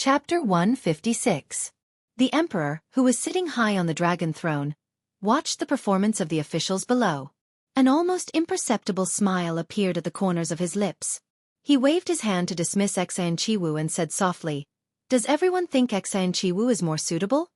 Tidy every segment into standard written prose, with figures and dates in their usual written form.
Chapter 156. The Emperor, who was sitting high on the dragon throne, watched the performance of the officials below. An almost imperceptible smile appeared at the corners of his lips. He waved his hand to dismiss Xueqi and said softly, "Does everyone think Xueqi is more suitable?"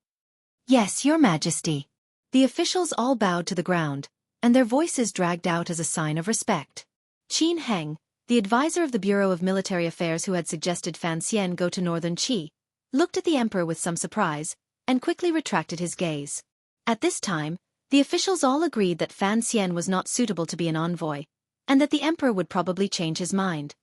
"Yes, Your Majesty." The officials all bowed to the ground, and their voices dragged out as a sign of respect. Qin Heng, the advisor of the Bureau of Military Affairs who had suggested Fan Xian go to northern Qi, looked at the emperor with some surprise, and quickly retracted his gaze. At this time, the officials all agreed that Fan Xian was not suitable to be an envoy, and that the emperor would probably change his mind.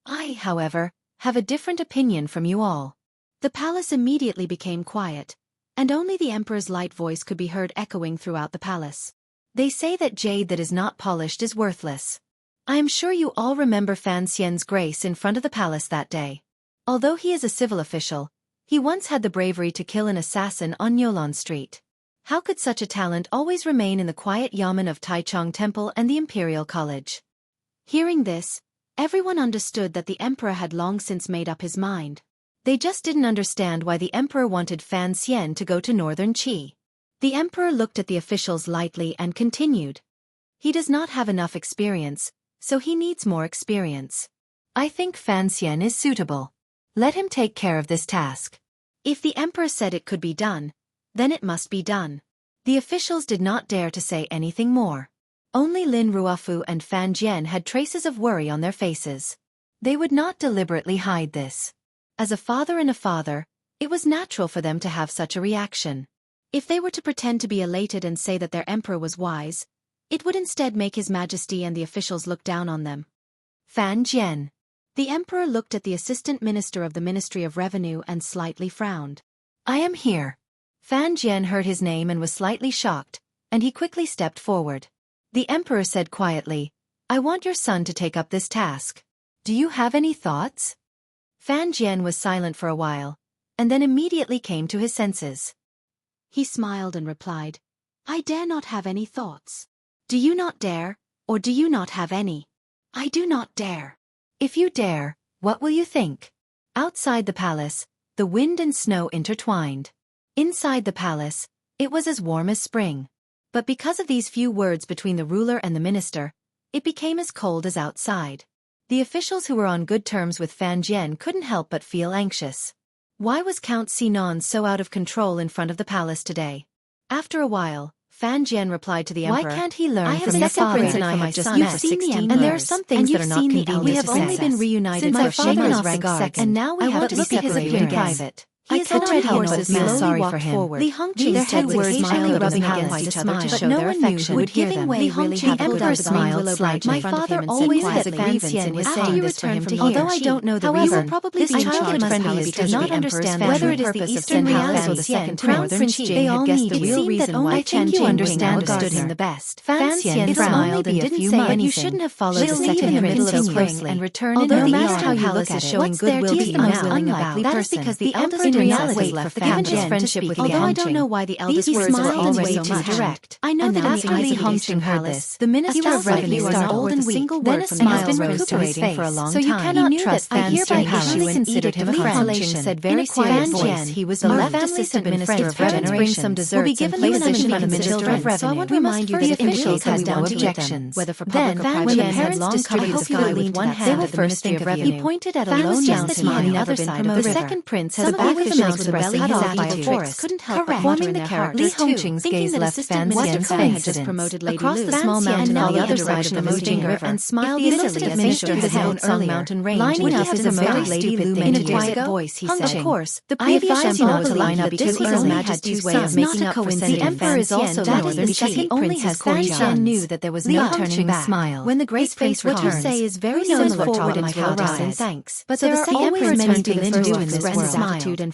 I, however, have a different opinion from you all. The palace immediately became quiet, and only the emperor's light voice could be heard echoing throughout the palace. They say that jade that is not polished is worthless. I am sure you all remember Fan Xian's grace in front of the palace that day. Although he is a civil official, he once had the bravery to kill an assassin on Yolon Street. How could such a talent always remain in the quiet yamen of Taichung Temple and the Imperial College? Hearing this, everyone understood that the emperor had long since made up his mind. They just didn't understand why the emperor wanted Fan Xian to go to northern Qi. The emperor looked at the officials lightly and continued. He does not have enough experience, so he needs more experience. I think Fan Xian is suitable. Let him take care of this task. If the emperor said it could be done, then it must be done. The officials did not dare to say anything more. Only Lin Ruofu and Fan Jian had traces of worry on their faces. They would not deliberately hide this. As a father and a father, it was natural for them to have such a reaction. If they were to pretend to be elated and say that their emperor was wise, it would instead make His Majesty and the officials look down on them. Fan Jian. The emperor looked at the assistant minister of the Ministry of Revenue and slightly frowned. I am here. Fan Jian heard his name and was slightly shocked, and he quickly stepped forward. The emperor said quietly, I want your son to take up this task. Do you have any thoughts? Fan Jian was silent for a while, and then immediately came to his senses. He smiled and replied, I dare not have any thoughts. Do you not dare, or do you not have any? I do not dare. If you dare, what will you think? Outside the palace, the wind and snow intertwined. Inside the palace, it was as warm as spring. But because of these few words between the ruler and the minister, it became as cold as outside. The officials who were on good terms with Fan Jian couldn't help but feel anxious. Why was Count Sinon so out of control in front of the palace today? After a while, Fan Jian replied to the emperor, Why can't he learn from his father? Prince and I have just met 16 and there are some things that are not convenient. We have only been reunited for shameless regards, and now we have to be separated in private. He is already horses sorry for him. Li Hongqing's head was occasionally rubbing against each other to show their affection. Would giving way really have a good smile slightly. My father always had a grievance in his saying this to him. Although I don't know the reason, this childhood friendliness does not understand whether it is the Eastern Palace or the Second Crown Prince Jing they all guessed the real reason why Chen Jing understood him the best. Fan Xian smiled and didn't say anything. You shouldn't have followed the Second Prince so closely and return in no matter how you look at it. Showing goodwill to the most unlikely person. That is because the eldest in reality left given his friendship with Although I don't know why the eldest words were always so much direct. I know that after Li Hongqing heard this, the Minister of Revenue was old and weak. Then a smile rose to his face for a long time. So you cannot trust Fan Xian issue and considered him a friend. Li Hongqing said very quiet voice. He was the left assistant minister of revenue. Bring some desserts and places in the Minister of Revenue. So I want to remind you that the officials had no objections. Whether for public or private, when the parents distributed the sky with one hand at the Ministry of Revenue, he pointed at a lone mountain on the other side of the river. The second prince had a bag of milk with belly cut off by a forest, couldn't help but mutter in their heart. Li Hongqing's gaze left Fan Xian's face across the small mountain on the other side of the moving river, and smiled bitterly as he shook his head on mountain range. Lining up is a very stupid thing. In a quiet voice, he said, Of course, the previous emperor was to line up because he was Majesty's way of making up for sending the emperor is also northern because he only has courtiers. Fan Xian knew that there was no turning back. When the great face returns, what you say is very similar to what my father says. Thanks. But there are always many things to do in this world.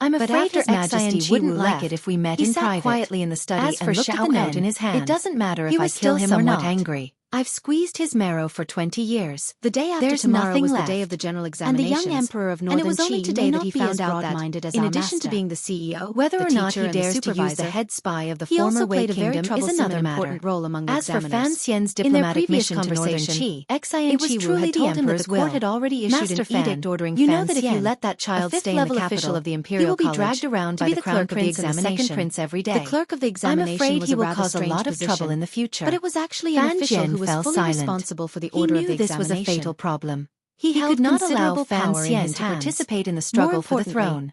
I'm But afraid after His Majesty Xueqi wouldn't like left, it if we met he in sat private. quietly in the study As and for looked at the Xueqi, note in his hand. it doesn't matter He if I was kill still him or not. somewhat angry. I've squeezed his marrow for 20 years. The day after There's tomorrow nothing was left. the day of the general And the examinations, young emperor of and Northern it was only Qi today may that not he be found as out that, broad-minded as in our addition to master. being the CEO, Whether the or not teacher, he and the dares to use the supervisor, head spy of the he former also Wei played a very Kingdom is troublesome another and matter. important role among the As for examiners. Fan Xian's In their diplomatic previous mission to Northern conversation, Qi, Xueqi it was had truly the told him that emperor's the court will. had already issued Master an Fan, edict ordering you know Fan that if you Xian, let that a child fifth stay in the level capital official of the he Imperial will be College, dragged around to by be the the crown clerk prince and and the the second examination. prince every day. The clerk of the I'm examination afraid was he a will rather cause a strange lot of trouble position, in the future. but it was actually an Fan official Jian who was fell fully silent. responsible for the He order of knew the this was a examination. fatal problem. He He held could not allow considerable Fan power in Xian his to hands. participate in the More struggle for the importantly, throne.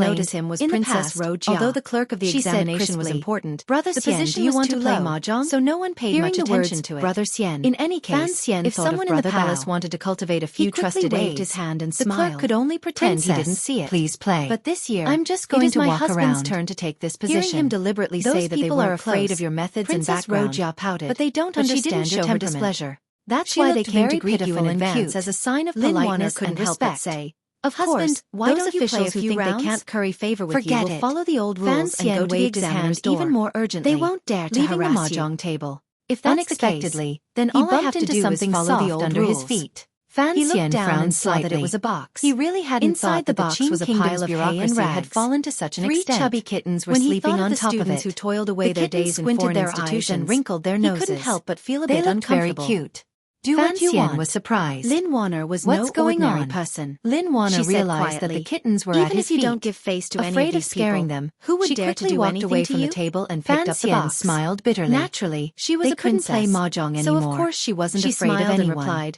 explained, notice him was in the Princess past, Rojia. although the clerk of the She said examination was crisply, important, Brother the Xian, position do you was want too to play low, mahjong? so no one paid Hearing much the attention words, to it. Brother Xian. In any Fan case, Xian if thought of someone in the Brother palace Bao. wanted to cultivate a He few quickly trusted waved ways, his hand and the clerk smiled. could only pretend he Princess, didn't see it. please play. But this year, I'm just it going is to my walk husband's around. turn to take this position. Hearing him deliberately Those say that they people are weren't afraid close, of your methods and Princess background, Rojia pouted, but they don't but she understand didn't your show her temperament. displeasure. That's She why they looked came to very greet you in pitiful and advance cute. as a sign of Lin Warner politeness couldn't and help but respect. say, Of course, course, why those don't you play a officials who few think rounds? they can't curry favor with Forget you will it. follow the old Fan rules and Xian go to the waved his examiner's hand door. even more urgently. They won't dare to leaving the harass mahjong you. table. If that's Unexpectedly, the case, then he all I bumped have to into do is something follow soft the old under rules. his feet. Fan He Xian looked down frowned and saw that it slightly. was a box. He really hadn't Inside thought the that the box Qing was a Kingdom's pile of hay and bureaucracy had rags. fallen to such an 3 extent. chubby kittens were When he sleeping thought of on the top of students it. who toiled away The their kittens days in squinted foreign their eyes institutions and wrinkled their he noses. couldn't help but feel a They bit looked very uncomfortable. cute. Do Fan what you Xian want. was surprised. Lin Warner was What's no going ordinary on? person. Lin Warner She said realized that the quietly, kittens were even at his if you feet. don't give face to any Afraid of of these scaring people, them, who would she dare to quickly do walked anything away to from you? the table and Fan picked up the Xian box. smiled bitterly. Naturally, she was They a couldn't princess, play mahjong so anymore. of course she wasn't She afraid of smiled and anyone. replied,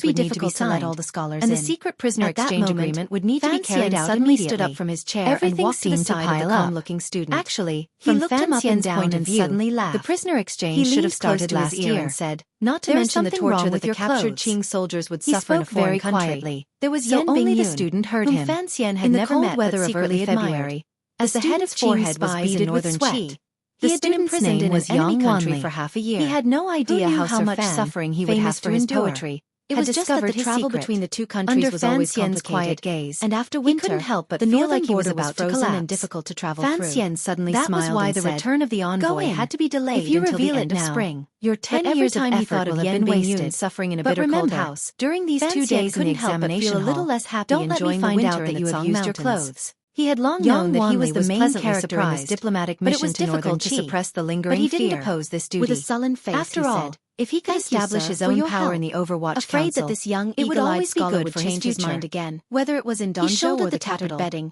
countries would need to be difficult to let signed, all the scholars and in. the secret prisoner At that exchange moment, agreement would need to be Fan carried Xian out suddenly immediately. stood up from his chair Everything and walked to the seemed to side pile of the up. calm-looking student. Actually, He from looked him Fan up and Xian's down point of and view, suddenly the laughed. prisoner He exchange should have leaned close started to last his ear year. and said, Not to "There's mention the something torture wrong that with the your captured clothes." Qing soldiers would He suffer in a spoke foreign very country. quietly. There was So Yan only the Bingyun, student heard whom him. Fan Xian had In the never cold met weather but of secretly early admired. February, As the head student's of Qing forehead was spies beaded in with northern sweat. Qi. He The had been student's imprisoned name in was an enemy Yang country Wanli. for half a year. He had no idea Who knew how how Sir much Fan, suffering he would famous have to for his endure? poetry, It had was just discovered that the his travel secret. between the two countries Under was Fan always Xian's quiet complicated, gaze, and after he winter, couldn't help but the feel northern like he was border was about to frozen and collapse. difficult to travel Fan through. Xian suddenly That was smiled why and the said, return of the "Go envoy in. had to be delayed If you until the reveal it end of now, spring. your 10 But every years of time he effort thought will of have Yan been Bingyun wasted." suffering in a But bitter remember, cold house, during these Fan 2 Xian days in the couldn't help but feel examination a little hall, less happy don't let me enjoying the find winter out that in you the have Song used your Mountains. clothes. He had long Yang known that he was Wanli the was main pleasantly character in this surprised, diplomatic but it mission was to northern difficult to Qi. suppress the But lingering he didn't fear. oppose this duty. With a sullen face, After he all, said, if he could "Thank you, establish sir, his for own your power in help. the Overwatch Afraid Council, that this young, it would eagle-eyed always be scholar good would for his change his future. mind again." Whether it was in He Dongzhou shouldered or the the tattered capital, bedding.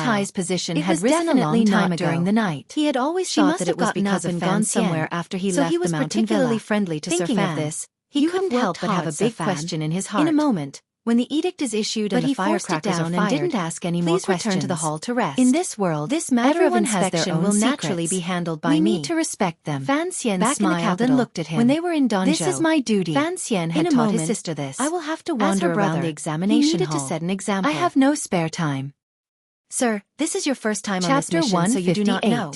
Tai's position It had was risen a long definitely time not ago. during the night. He had always She thought must that have it was gotten because up of and Fan gone Xian. somewhere after he So left he the was mountain particularly villa. friendly to Sir Thinking Fan. of this, He he couldn't couldn't help but have a Sir big Fan. question in his heart. In a moment, when the edict is issued and but the he forced it firecrackers down are and fired, didn't ask any more please return to the questions. hall to rest. In this world, This matter of everyone has their inspection own will naturally secrets. be handled by We me. need to respect them. Fan Xian Back in the smiled capital, and looked at him. when they were in Danzhou, This is my duty. Fan Xian had In a taught moment, his sister this. I will have to As wander her brother, around the he examination needed hall. to set an example. I have no spare time. Sir, this is your first time on this Chapter mission, so you do not 158. know.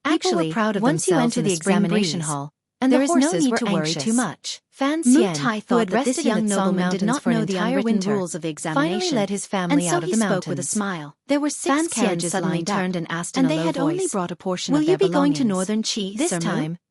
Actually, People were proud of once you themselves enter in the spring examination breeze, hall, and there the is no horses need were to worry anxious. too much. Fan Mu Xian, Tai who thought had that this rested young in the Song nobleman did Mountains not for an know the entire unwritten winter, rules of the finally examination, led his family and so out of he the spoke with a mountains. smile. There were Fan 6 Xian carriages suddenly lined up, turned and asked in and a they low had voice, only brought a portion "Will of their you be going to belongings. Northern Qi, This Sir Mu?" time,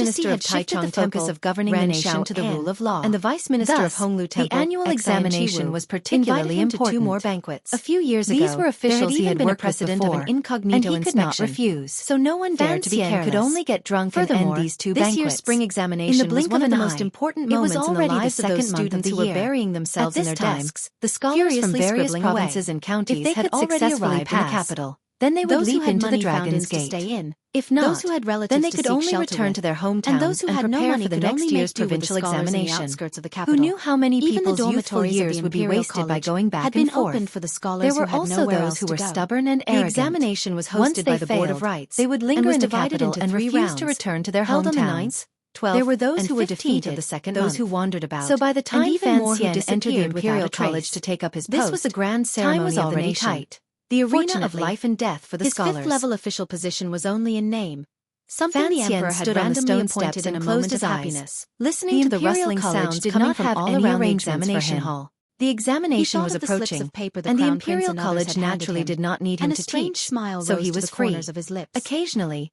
Minister of Taichung Temple of governing the nation to the rule of law, and the Vice Minister of Honglu Temple. The annual examination was particularly important. 2 more banquets. A few years ago, these were officials he had been a precedent of an incognito and he could not refuse. So no one dared to be careless. Could only get drunk and end these 2 banquets. This year's spring examination was one of the most important moments in the lives of those students who were burying themselves in their desks. The scholars from various provinces and counties had already arrived in the capital. Then they would leap into the Dragon's Gate. If not, those who had relatives then they could only return to their hometowns and those who had no money for the next year's provincial examination. Who knew how many people's youthful years would be wasted by going back and forth? There were also those who were stubborn and arrogant. The examination was hosted by the Board of Rights. They would linger in the capital and refuse to return to their hometowns. There were those who were defeated, those who wandered about. So by the time Fan Xian entered the Imperial College to take up his post, this was a grand ceremony of the nation. The arena of life and death for the scholars. His 5th-level official position was only in name. Something the emperor had randomly appointed in a moment of happiness. Listening to the rustling sounds did not have any arrangements for him. The examination was approaching, and the Imperial College naturally did not need him to teach, so he was free. Occasionally,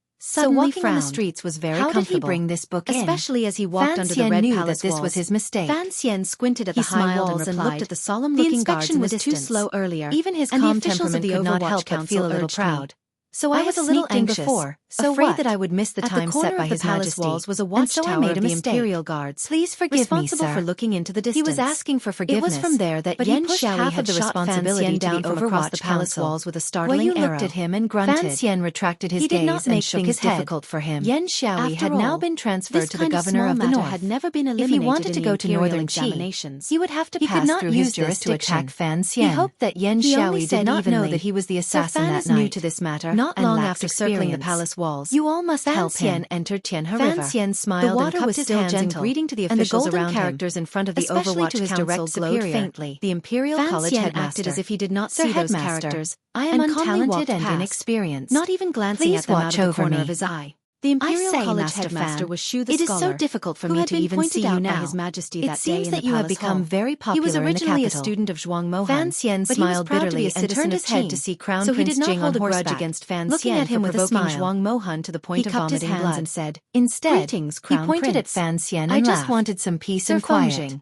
suddenly walking on the frowned. streets was very How comfortable. did he bring this book in? Especially as he walked Fan under the Xian red knew palace that this walls. was his mistake. Fan Xian squinted at He the high smiled walls and replied, looked at the solemn "The looking guards inspection in was the too distance. slow earlier, Even his and the calm officials of temperament the could not Overwatch help but Council feel a little urged me. proud. So I I was a have little sneaked in anxious, before, afraid that I would miss the At time the corner set by of the His palace Majesty, walls was a and so I watchtower made a of the mistake. Imperial Guards. Please forgive me, responsible sir. for looking into the distance. He was asking for forgiveness. It was from there that but Yan he pushed Xiaoyi half had of the shot Fan responsibility Xian down from from across the palace council. walls with a startling Guo Yu arrow. looked at him and grunted. Fan Xian retracted his He did gaze not and make shook things his head. difficult for him. Yan Xiaoyi After had now all, been transferred this to the kind of governor small of the matter north. had never been If he eliminated wanted in to the go to imperial northern Qi, examinations. he would have to He pass could not through use his this to jurisdiction. attack Fan He Xian. hoped that Yan He only Xiaoyi said did not know evenly, that he was the "Sir, assassin Fan that is new night. to this matter, Not and long lacks after circling the experience. palace walls, You all must Fan help him." Xian entered Tianhe Fan River. Xian The smiled water and cupped was his still hands gentle, in greeting to the and the officials golden around him, characters in front of the especially Overwatch to his Council direct glowed superior, faintly. the Imperial Fan College Xian headmaster. acted as if he did not "Sir see those Headmaster, characters. I am and calmly untalented walked and past, inexperienced, not even glancing Please at them watch out of the over corner me." of his eye. The Imperial I say, College Master headmaster Fan, was Shu the it is so scholar, difficult for who me had to been even pointed see you out by now. His Majesty It that day seems in that the you have palace become hall. very popular He was in the originally a capital. student of Zhuang Mohan, Fan Xian but he was smiled proud to be bitterly a and citizen turned of his head Qin, to see Crown so he Prince did not Jing hold on a grudge horseback, against Fan looking Xian at him for with a provoking smile. Zhuang Mohan to the point He of cupped his vomiting hands blood. and said, "Instead, "Greetings, he Crown pointed at Prince. Fan Xian I and just laughed. wanted some peace Sir and quiet." Fengjing,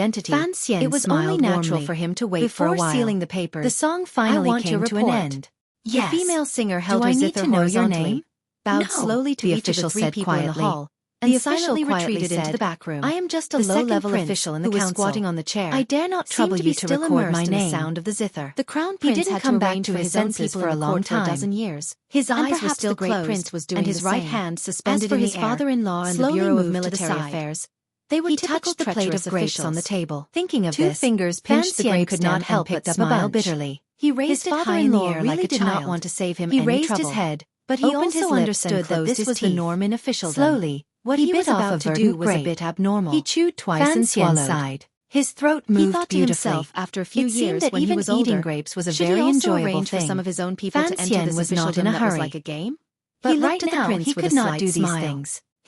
identity, Fan Xian it was only smiled natural warmly. for him to wait for a Before while. sealing the papers, The song finally came to an end. Yes. The female singer held Do her I need zither to know your horizontally, name? bowed No, slowly to the each of the official 3 said people in the quietly. hall, and The official silently quietly retreated into said, the back room. I am just a The second low-level prince, official in the who was council. squatting on the chair, I dare not trouble seemed to you be to still record immersed my in the name. sound of the zither. The crown He prince didn't had come to back arrange to for his his own senses people for in a the long court for a time. dozen years. His And eyes were perhaps still the great closed, prince was doing and his the right same. hand As suspended for in his the air, father-in-law and the slowly Bureau of moved to the Military side. Affairs, They were he typical touched the plate treacherous of grapes officials. on the table. Thinking of 2 this, fingers Fan pinched the Xian grape could stem not help and but picked a smile bunch. bitterly. He raised His it high in the father-in-law air really like a did child. not want to save him He any raised trouble. his head, but he Opened also his lips understood and that closed this his was the teeth. norm in officialdom. Slowly, What he he was bit off about a to do verdant was a grape. bit abnormal. He chewed twice Fan and Xian swallowed. sighed. His throat He moved thought to beautifully. himself after a few It seemed years that when he even was eating older, grapes was a should very he also enjoyable arrange for thing. some of his own people Fan to enter Xian this was not in officialdom a that was hurry. like a game? But He right looked at the now prince he with could a not slight do these smile. things.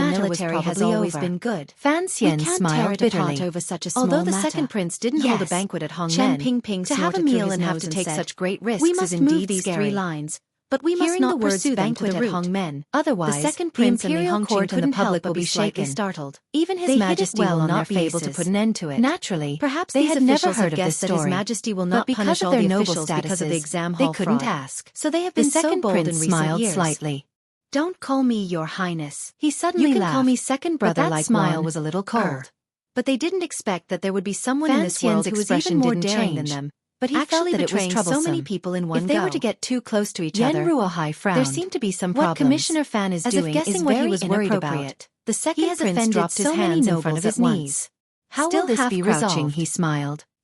military has always been good. Fan Xian smiled bitterly. Over such a small Although the matter. second prince didn't hold a banquet at Hongmen, to have a meal and have to take such great risks we is must indeed move these scary. 3 lines, but we must Hearing not the words pursue them to banquet the at root. Hongmen, otherwise, The second prince and the imperial Hongqing court and the couldn't help public but will be be slightly shaken. startled. Even His They hid it Majesty well will on not their be able to faces. put an end to it. Naturally, Perhaps they these had never officials heard have of this guessed that His story. Majesty will But not because punish of all their the noble officials because of the statuses, exam they hall couldn't fraud. ask. So they have The been so second bold in prince recent smiled years. slightly. Don't call me your highness. He suddenly You can laughed. call me second but brother that like smile one. was a little cold. But they didn't expect that there would be someone Fan in this world Xian's who was even expression more didn't daring than change, them. but he Actually felt that it was betraying so many troublesome. people in one If they go. were to get too close to each Yan other, Ruohai frowned. there seemed to be some What problems. Commissioner Fan is As doing if guessing is what very he was worried inappropriate. about. The second He has prince offended dropped his so many hands in front nobles of his at once. knees. How Still will this half be crouching, resolved? he smiled.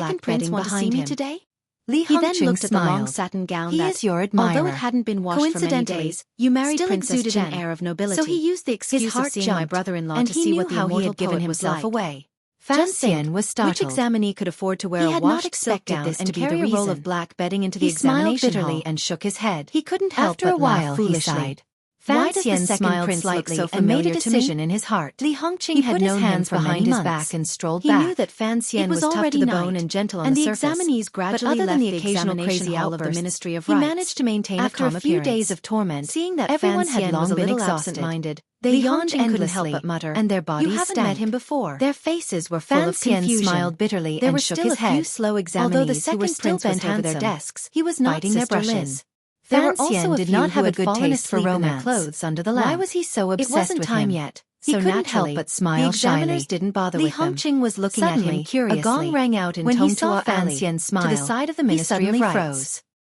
second prince want to see me today? Li He then Hongqing looked at the long smiled. satin gown He that, is your admirer. although it hadn't been washed for many Coincidentally, days, you married still Princess exuded Chen. an air of nobility. So he used the excuse His heart of seeing my jumped, brother-in-law and to he see knew what the how he immortal had given poet was himself like. away. Fan Just think, Xian was startled. which examinee could afford to wear He a had not washed silk expected gown this and to be the carry a roll reason. of black bedding into the He smiled examination bitterly hall? and shook his head. He couldn't help After but a while, laugh he foolishly. sighed. Why Fan does the Xian second smiled prince look slightly so and made familiar a to me? decision in his heart. Li Hongqing He had put his known hands him for behind many his months. back and strolled He back. knew that Fan Xian It was was tough to already the night, bone and gentle on and the the surface. examinees But gradually other than left the the occasional examination crazy hall of the outbursts, Ministry of he Rites. managed to maintain After a calm a few appearance. days of torment, Seeing that everyone Fan had Xian long was a been little exhausted. absent-minded, They Li yawned Hongqing couldn't help endlessly, but mutter, and their bodies "You haven't stank. met him before." Their faces were full Fan of Xian confusion. smiled bitterly There and were shook still his a few head. slow Although the examinees who were second still prince was bent over their handsome, desks, he was not biting their Sister Lin. brushes. There Fan were also Xian a did few not who have a had good fallen taste for asleep in their romance. clothes under the lamp. Why was he so obsessed It wasn't with time him? yet, He so couldn't naturally, help but smile the examiners shyly. didn't bother Li with him. Hongqing was looking at Suddenly, him curiously. a gong rang out in When he Tong saw Tua Fan Alley. Xian smile, To the side of the he Ministry suddenly of Rites. froze.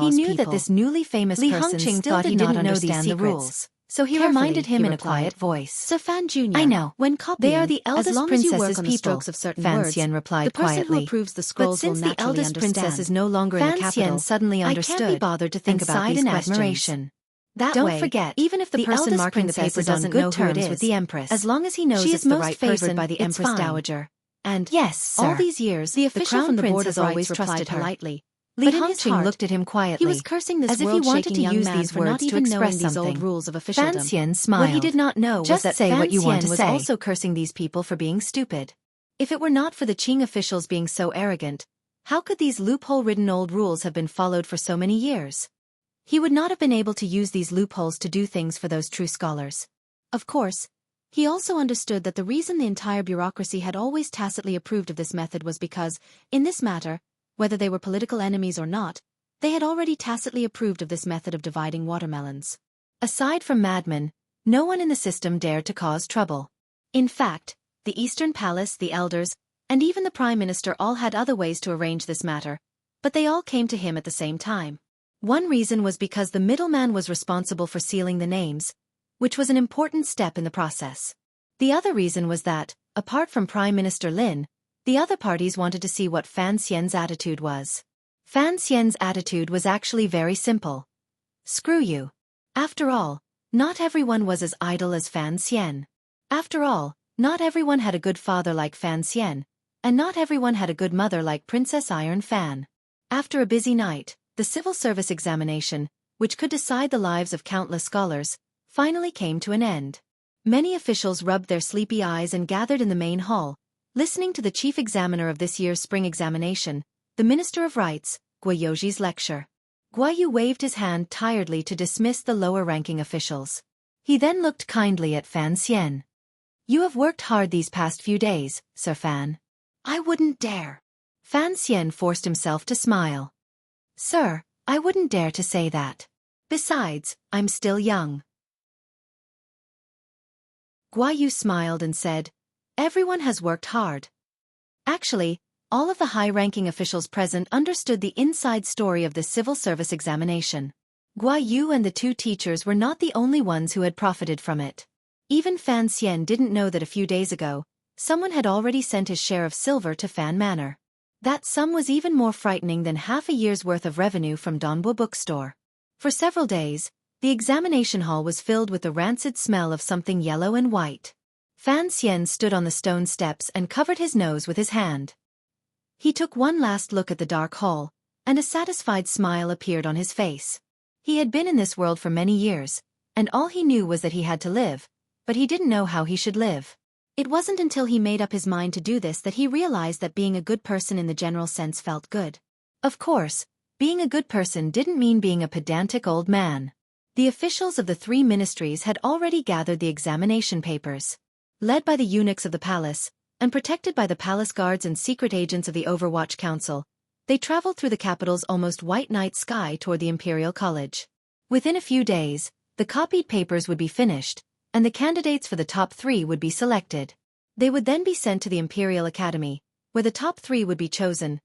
in-laws He people. knew that this newly famous Li person Hongqing still thought did he not didn't know understand these the secrets. rules. So he Carefully, reminded him he in a replied. quiet voice. So Fan Jr., I know. when copying, They are the as eldest long as you work princess's on the people, strokes of certain Fan words, Xian replied the person quietly. who approves the But scrolls will since the naturally eldest understand. princess is no longer in the Fan capital, Xian suddenly I understood can't be bothered to think and about sighed these in questions. admiration. That Don't way, forget, even if the person eldest marking the princess papers is doesn't on good know who it terms is, with the empress, as long as he knows she it's is the most right favored person, by the it's empress fine. dowager. And Yes, sir. all these years, The official crown from the prince board has has always always trusted replied her. politely. Li But in his Hongqing heart, looked at him quietly, he was cursing this as if he wanted world-shaking to young use man these for not words to even knowing express these something. old rules of Fan officialdom. Xian smiled. What he did not know was Just that say Fan what you want Xian to was say. also cursing these people for being stupid. If it were not for the Qing officials being so arrogant, how could these loophole-ridden old rules have been followed for so many years? He would not have been able to use these loopholes to do things for those true scholars. Of course, he also understood that the reason the entire bureaucracy had always tacitly approved of this method was because, in this matter, whether they were political enemies or not, they had already tacitly approved of this method of dividing watermelons. Aside from madmen, no one in the system dared to cause trouble. In fact, the Eastern Palace, the elders, and even the Prime Minister all had other ways to arrange this matter, But they all came to him at the same time. One reason was because the middleman was responsible for sealing the names, which was an important step in the process. The other reason was that, apart from Prime Minister Lin, the other parties wanted to see what Fan Xian's attitude was. Fan Xian's attitude was actually very simple. Screw you. After all, not everyone was as idle as Fan Xian. After all, not everyone had a good father like Fan Xian, and not everyone had a good mother like Princess Iron Fan. After a busy night, the civil service examination, which could decide the lives of countless scholars, finally came to an end. Many officials rubbed their sleepy eyes and gathered in the main hall, listening to the chief examiner of this year's spring examination, the Minister of Rights, Guoyouji's lecture. Guoyu waved his hand tiredly to dismiss the lower-ranking officials. He then looked kindly at Fan Xian. You have worked hard these past few days, Sir Fan. I wouldn't dare. Fan Xian forced himself to smile. Sir, I wouldn't dare to say that. Besides, I'm still young. Guoyu smiled and said, everyone has worked hard. Actually, all of the high-ranking officials present understood the inside story of the civil service examination. Guoyu and the two teachers were not the only ones who had profited from it. Even Fan Xian didn't know that a few days ago, someone had already sent his share of silver to Fan Manor. That sum was even more frightening than half a year's worth of revenue from Donbo bookstore. For several days, the examination hall was filled with the rancid smell of something yellow and white. Fan Xian stood on the stone steps and covered his nose with his hand. He took one last look at the dark hall, and a satisfied smile appeared on his face. He had been in this world for many years, and all he knew was that he had to live, but he didn't know how he should live. It wasn't until he made up his mind to do this that he realized that being a good person in the general sense felt good. Of course, being a good person didn't mean being a pedantic old man. The officials of the three ministries had already gathered the examination papers. Led by the eunuchs of the palace, and protected by the palace guards and secret agents of the Overwatch Council, they traveled through the capital's almost white night sky toward the Imperial College. Within a few days, the copied papers would be finished, and the candidates for the top 3 would be selected. They would then be sent to the Imperial Academy, where the top 3 would be chosen.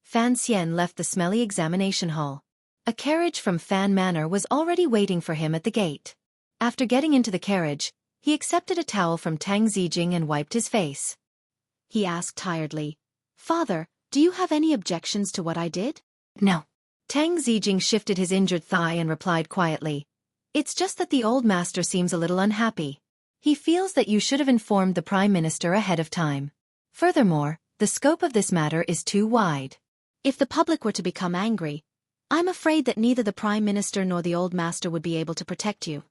Fan Xian left the smelly examination hall. A carriage from Fan Manor was already waiting for him at the gate. After getting into the carriage, he accepted a towel from Tang Zijing and wiped his face. He asked tiredly, Father, do you have any objections to what I did? No. Tang Zijing shifted his injured thigh and replied quietly, It's just that the old master seems a little unhappy. He feels that you should have informed the Prime Minister ahead of time. Furthermore, the scope of this matter is too wide. If the public were to become angry, I'm afraid that neither the Prime Minister nor the old master would be able to protect you.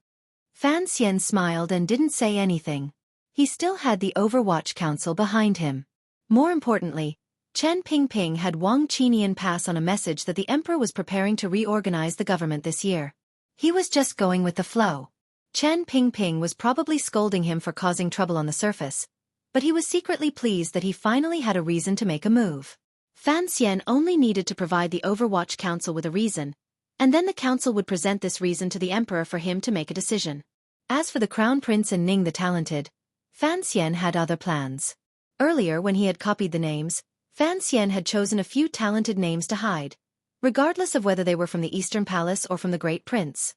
Fan Xian smiled and didn't say anything. He still had the Overwatch Council behind him. More importantly, Chen Pingping had Wang Qinian pass on a message that the emperor was preparing to reorganize the government this year. He was just going with the flow. Chen Pingping was probably scolding him for causing trouble on the surface, but he was secretly pleased that he finally had a reason to make a move. Fan Xian only needed to provide the Overwatch Council with a reason, and then the council would present this reason to the emperor for him to make a decision. As for the Crown Prince and Ning the Talented, Fan Xian had other plans. Earlier when he had copied the names, Fan Xian had chosen a few talented names to hide, regardless of whether they were from the Eastern Palace or from the Great Prince.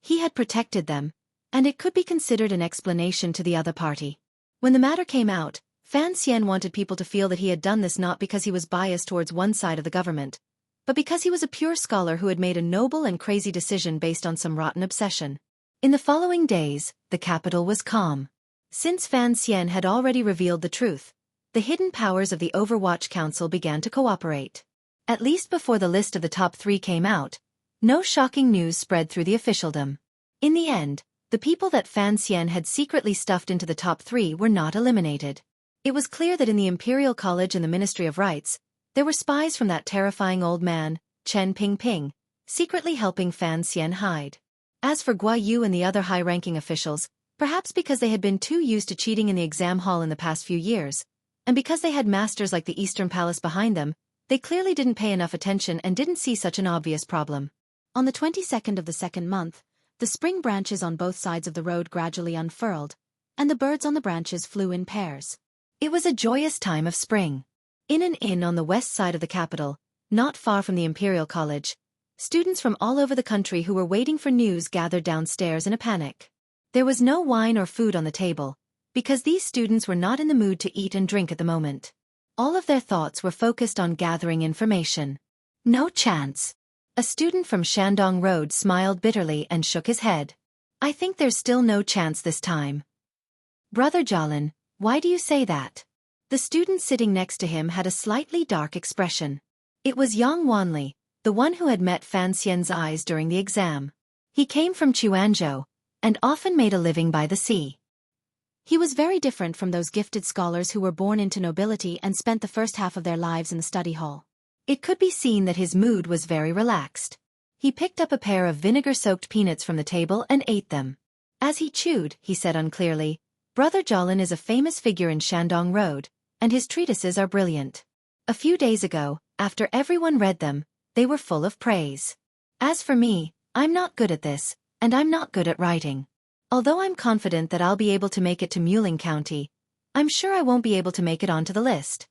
He had protected them, and it could be considered an explanation to the other party. When the matter came out, Fan Xian wanted people to feel that he had done this not because he was biased towards one side of the government, but because he was a pure scholar who had made a noble and crazy decision based on some rotten obsession. In the following days, the capital was calm. Since Fan Xian had already revealed the truth, the hidden powers of the Overwatch Council began to cooperate. At least before the list of the top 3 came out, no shocking news spread through the officialdom. In the end, the people that Fan Xian had secretly stuffed into the top 3 were not eliminated. It was clear that in the Imperial College and the Ministry of Rights, there were spies from that terrifying old man, Chen Pingping, secretly helping Fan Xian hide. As for Guoyu and the other high-ranking officials, perhaps because they had been too used to cheating in the exam hall in the past few years, and because they had masters like the Eastern Palace behind them, they clearly didn't pay enough attention and didn't see such an obvious problem. On the 22nd of the second month, the spring branches on both sides of the road gradually unfurled, and the birds on the branches flew in pairs. It was a joyous time of spring. In an inn on the west side of the capital, not far from the Imperial College, students from all over the country who were waiting for news gathered downstairs in a panic. There was no wine or food on the table, because these students were not in the mood to eat and drink at the moment. All of their thoughts were focused on gathering information. No chance. A student from Shandong Road smiled bitterly and shook his head. I think there's still no chance this time. Brother Jolin, why do you say that? The student sitting next to him had a slightly dark expression. It was Yang Wanli, the one who had met Fan Xian's eyes during the exam. He came from Chuanzhou, and often made a living by the sea. He was very different from those gifted scholars who were born into nobility and spent the first half of their lives in the study hall. It could be seen that his mood was very relaxed. He picked up a pair of vinegar-soaked peanuts from the table and ate them. As he chewed, he said unclearly, Brother Jolin is a famous figure in Shandong Road, and his treatises are brilliant. A few days ago, after everyone read them, they were full of praise. As for me, I'm not good at this, and I'm not good at writing. Although I'm confident that I'll be able to make it to Muling County, I'm sure I won't be able to make it onto the list.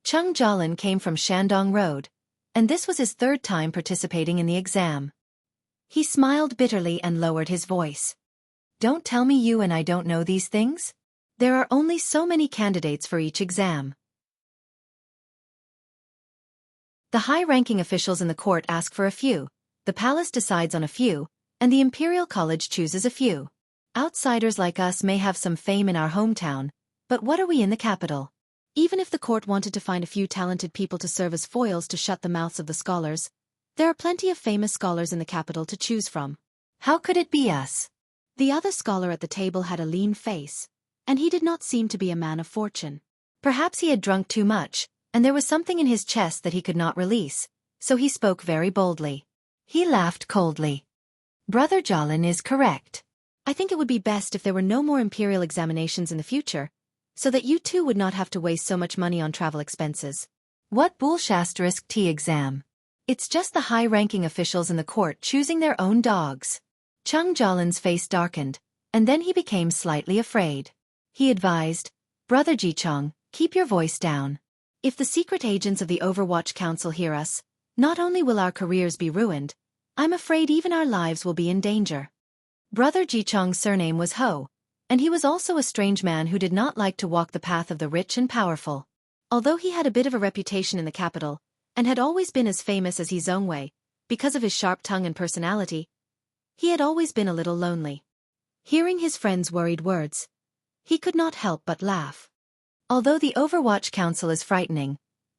Cheng Jolin came from Shandong Road, and this was his third time participating in the exam. He smiled bitterly and lowered his voice. Don't tell me you and I don't know these things? There are only so many candidates for each exam. The high-ranking officials in the court ask for a few, the palace decides on a few, and the Imperial College chooses a few. Outsiders like us may have some fame in our hometown, but what are we in the capital? Even if the court wanted to find a few talented people to serve as foils to shut the mouths of the scholars, there are plenty of famous scholars in the capital to choose from. How could it be us? The other scholar at the table had a lean face, and he did not seem to be a man of fortune. Perhaps he had drunk too much, and there was something in his chest that he could not release, so he spoke very boldly. He laughed coldly. Brother Jolin is correct. I think it would be best if there were no more imperial examinations in the future, so that you too would not have to waste so much money on travel expenses. What bullshit tea exam? It's just the high-ranking officials in the court choosing their own dogs. Cheng Jolin's face darkened, and then he became slightly afraid. He advised, Brother Jichong, keep your voice down. If the secret agents of the Overwatch Council hear us, not only will our careers be ruined, I'm afraid even our lives will be in danger. Brother Jichong's surname was Ho, and he was also a strange man who did not like to walk the path of the rich and powerful. Although he had a bit of a reputation in the capital, and had always been as famous as He Zongwei, because of his sharp tongue and personality, he had always been a little lonely. Hearing his friend's worried words, he could not help but laugh. Although the Overwatch Council is frightening,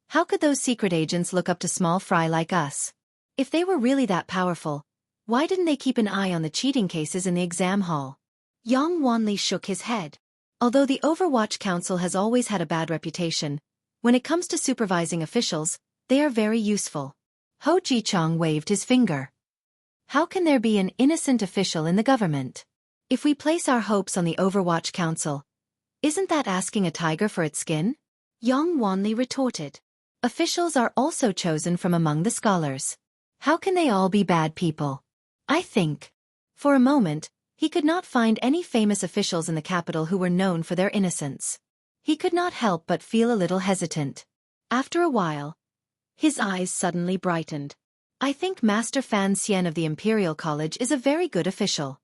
how could those secret agents look up to small fry like us? If they were really that powerful, why didn't they keep an eye on the cheating cases in the exam hall? Yang Wanli shook his head. Although the Overwatch Council has always had a bad reputation, when it comes to supervising officials, they are very useful. Ho Jichong waved his finger. How can there be an innocent official in the government? If we place our hopes on the Overwatch Council, isn't that asking a tiger for its skin? Yang Wanli retorted. Officials are also chosen from among the scholars. How can they all be bad people? I think. For a moment, he could not find any famous officials in the capital who were known for their innocence. He could not help but feel a little hesitant. After a while, his eyes suddenly brightened. I think Master Fan Xian of the Imperial College is a very good official.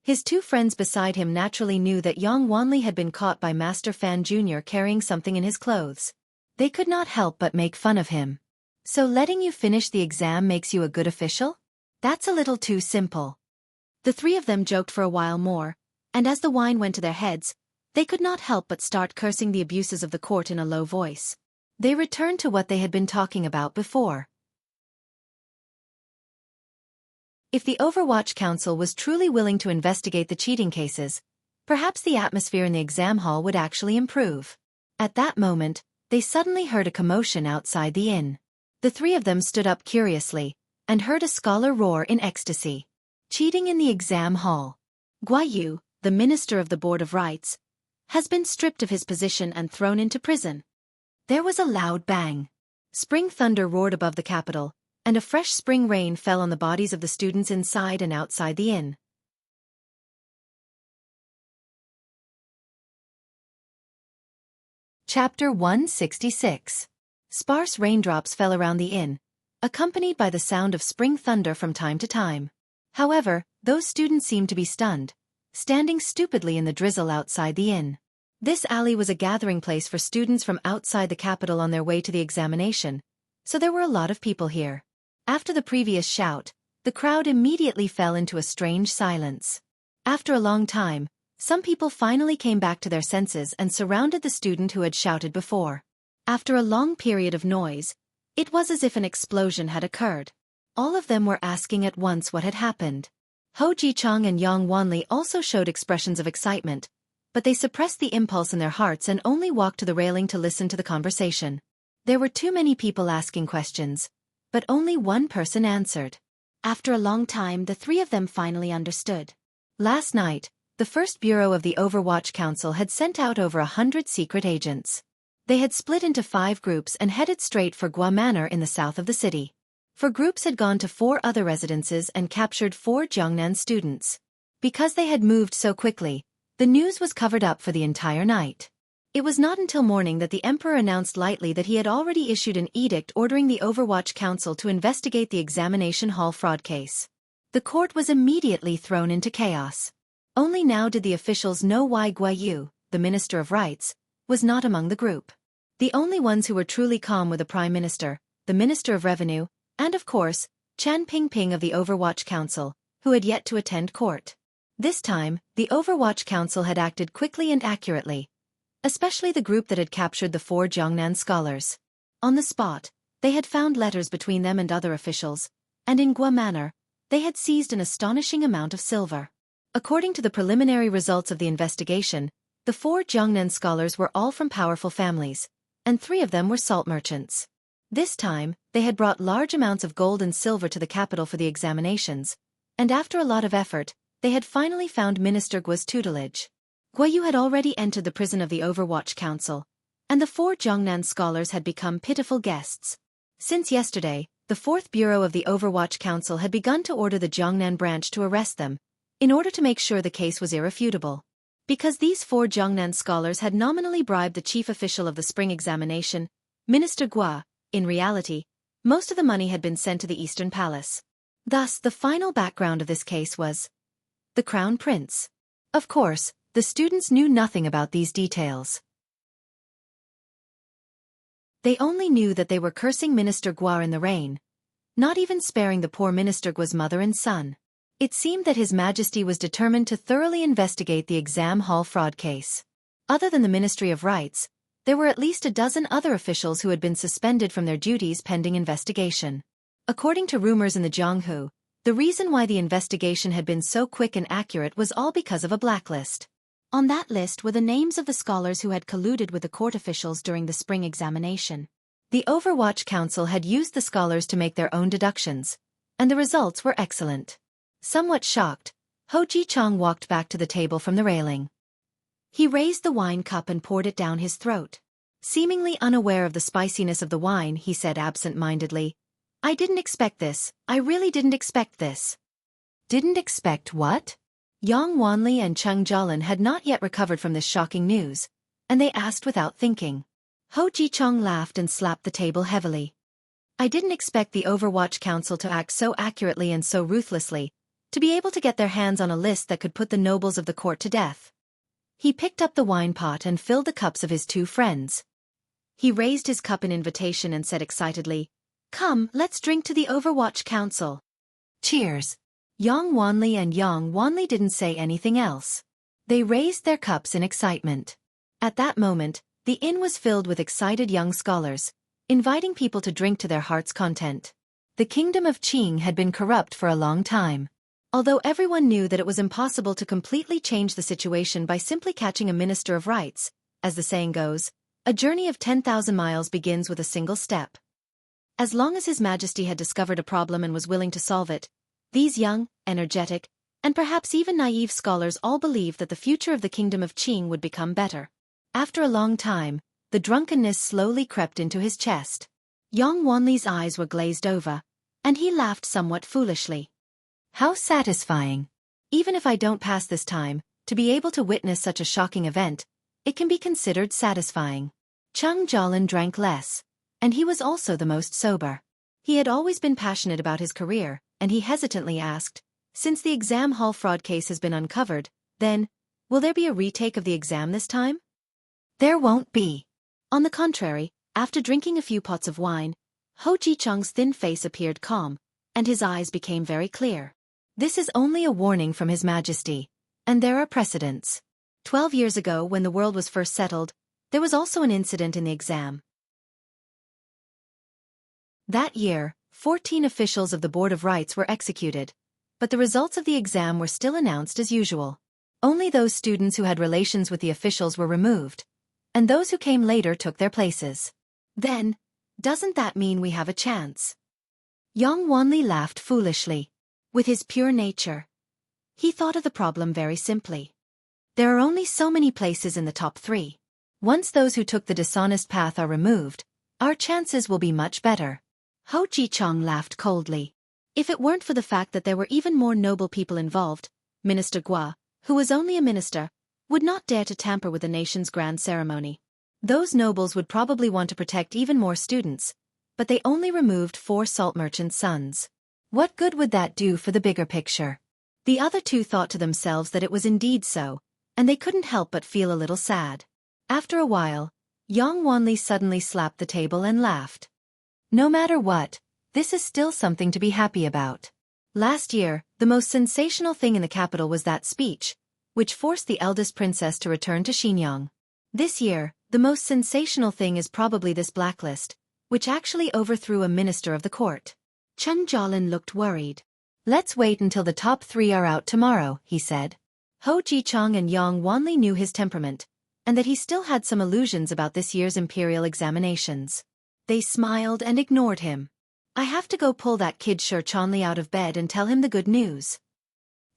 His two friends beside him naturally knew that Yang Wanli had been caught by Master Fan Jr. carrying something in his clothes. They could not help but make fun of him. So letting you finish the exam makes you a good official? That's a little too simple. The three of them joked for a while more, and as the wine went to their heads, they could not help but start cursing the abuses of the court in a low voice. They returned to what they had been talking about before. If the Overwatch Council was truly willing to investigate the cheating cases, perhaps the atmosphere in the exam hall would actually improve. At that moment, they suddenly heard a commotion outside the inn. The three of them stood up curiously, and heard a scholar roar in ecstasy. Cheating in the exam hall. Guayu, the minister of the Board of Rights, has been stripped of his position and thrown into prison. There was a loud bang. Spring thunder roared above the capital, and a fresh spring rain fell on the bodies of the students inside and outside the inn. Chapter 166. Sparse raindrops fell around the inn, accompanied by the sound of spring thunder from time to time. However, those students seemed to be stunned, standing stupidly in the drizzle outside the inn. This alley was a gathering place for students from outside the capital on their way to the examination, so there were a lot of people here. After the previous shout, the crowd immediately fell into a strange silence. After a long time, some people finally came back to their senses and surrounded the student who had shouted before. After a long period of noise, it was as if an explosion had occurred. All of them were asking at once what had happened. Ho Ji-chang and Yang Wanli also showed expressions of excitement, but they suppressed the impulse in their hearts and only walked to the railing to listen to the conversation. There were too many people asking questions, but only one person answered. After a long time, the three of them finally understood. Last night, the First Bureau of the Overwatch Council had sent out over 100 secret agents. They had split into 5 groups and headed straight for Gua Manor in the south of the city. 4 groups had gone to 4 other residences and captured 4 Jiangnan students. Because they had moved so quickly, the news was covered up for the entire night. It was not until morning that the emperor announced lightly that he had already issued an edict ordering the Overwatch Council to investigate the examination hall fraud case. The court was immediately thrown into chaos. Only now did the officials know why Guo Yu, the Minister of Rights, was not among the group. The only ones who were truly calm were the Prime Minister, the Minister of Revenue, and of course, Chan Pingping of the Overwatch Council, who had yet to attend court. This time, the Overwatch Council had acted quickly and accurately, especially the group that had captured the 4 Jiangnan scholars. On the spot, they had found letters between them and other officials, and in Gua Manor, they had seized an astonishing amount of silver. According to the preliminary results of the investigation, the 4 Jiangnan scholars were all from powerful families, and 3 of them were salt merchants. This time, they had brought large amounts of gold and silver to the capital for the examinations, and after a lot of effort, they had finally found Minister Guo's tutelage. Guo Yu had already entered the prison of the Overwatch Council, and the 4 Jiangnan scholars had become pitiful guests. Since yesterday, the 4th Bureau of the Overwatch Council had begun to order the Jiangnan branch to arrest them, in order to make sure the case was irrefutable. Because these 4 Jiangnan scholars had nominally bribed the chief official of the spring examination, Minister Guo, in reality, most of the money had been sent to the Eastern Palace. Thus, the final background of this case was the Crown Prince. Of course, the students knew nothing about these details. They only knew that they were cursing Minister Guo in the rain, not even sparing the poor Minister Guo's mother and son. It seemed that His Majesty was determined to thoroughly investigate the exam hall fraud case. Other than the Ministry of Rights, there were at least a dozen other officials who had been suspended from their duties pending investigation. According to rumors in the Jianghu, the reason why the investigation had been so quick and accurate was all because of a blacklist. On that list were the names of the scholars who had colluded with the court officials during the spring examination. The Overwatch Council had used the scholars to make their own deductions, and the results were excellent. Somewhat shocked, Ho Ji-chang walked back to the table from the railing. He raised the wine cup and poured it down his throat. Seemingly unaware of the spiciness of the wine, he said absent-mindedly, "I didn't expect this, I really didn't expect this." Didn't expect what? Yang Wanli and Cheng Jialin had not yet recovered from this shocking news, and they asked without thinking. Ho Ji-chang laughed and slapped the table heavily. "I didn't expect the Overwatch Council to act so accurately and so ruthlessly, to be able to get their hands on a list that could put the nobles of the court to death." He picked up the wine pot and filled the cups of his 2 friends. He raised his cup in invitation and said excitedly, "Come, let's drink to the Overwatch Council." Cheers. Yang Wanli and Yang Wanli didn't say anything else. They raised their cups in excitement. At that moment, the inn was filled with excited young scholars, inviting people to drink to their heart's content. The kingdom of Qing had been corrupt for a long time. Although everyone knew that it was impossible to completely change the situation by simply catching a Minister of Rights, as the saying goes, a journey of 10,000 miles begins with a single step. As long as His Majesty had discovered a problem and was willing to solve it, these young, energetic, and perhaps even naive scholars all believed that the future of the kingdom of Qing would become better. After a long time, the drunkenness slowly crept into his chest. Yang Wanli's eyes were glazed over, and he laughed somewhat foolishly. "How satisfying. Even if I don't pass this time, to be able to witness such a shocking event, it can be considered satisfying." Chung Jolin drank less, and he was also the most sober. He had always been passionate about his career, and he hesitantly asked, "Since the exam hall fraud case has been uncovered, then, will there be a retake of the exam this time?" "There won't be." On the contrary, after drinking a few pots of wine, Ho Ji-chung's thin face appeared calm, and his eyes became very clear. "This is only a warning from His Majesty, and there are precedents. 12 years ago, when the world was first settled, there was also an incident in the exam. That year, 14 officials of the Board of Rights were executed, but the results of the exam were still announced as usual. Only those students who had relations with the officials were removed, and those who came later took their places. Then, doesn't that mean we have a chance?" Yang Wanli laughed foolishly. With his pure nature, he thought of the problem very simply. There are only so many places in the top 3. Once those who took the dishonest path are removed, our chances will be much better. Ho Ji-chung laughed coldly. If it weren't for the fact that there were even more noble people involved, Minister Gua, who was only a minister, would not dare to tamper with the nation's grand ceremony. Those nobles would probably want to protect even more students, but they only removed 4 salt merchants' sons. What good would that do for the bigger picture? The other 2 thought to themselves that it was indeed so, and they couldn't help but feel a little sad. After a while, Yang Wanli suddenly slapped the table and laughed. "No matter what, this is still something to be happy about. Last year, the most sensational thing in the capital was that speech, which forced the eldest princess to return to Xinjiang. This year, the most sensational thing is probably this blacklist, which actually overthrew a minister of the court." Chung Jolin looked worried. "Let's wait until the top 3 are out tomorrow," he said. Ho Ji-chung and Yang Wanli knew his temperament, and that he still had some illusions about this year's imperial examinations. They smiled and ignored him. "I have to go pull that kid Sher Chonli out of bed and tell him the good news."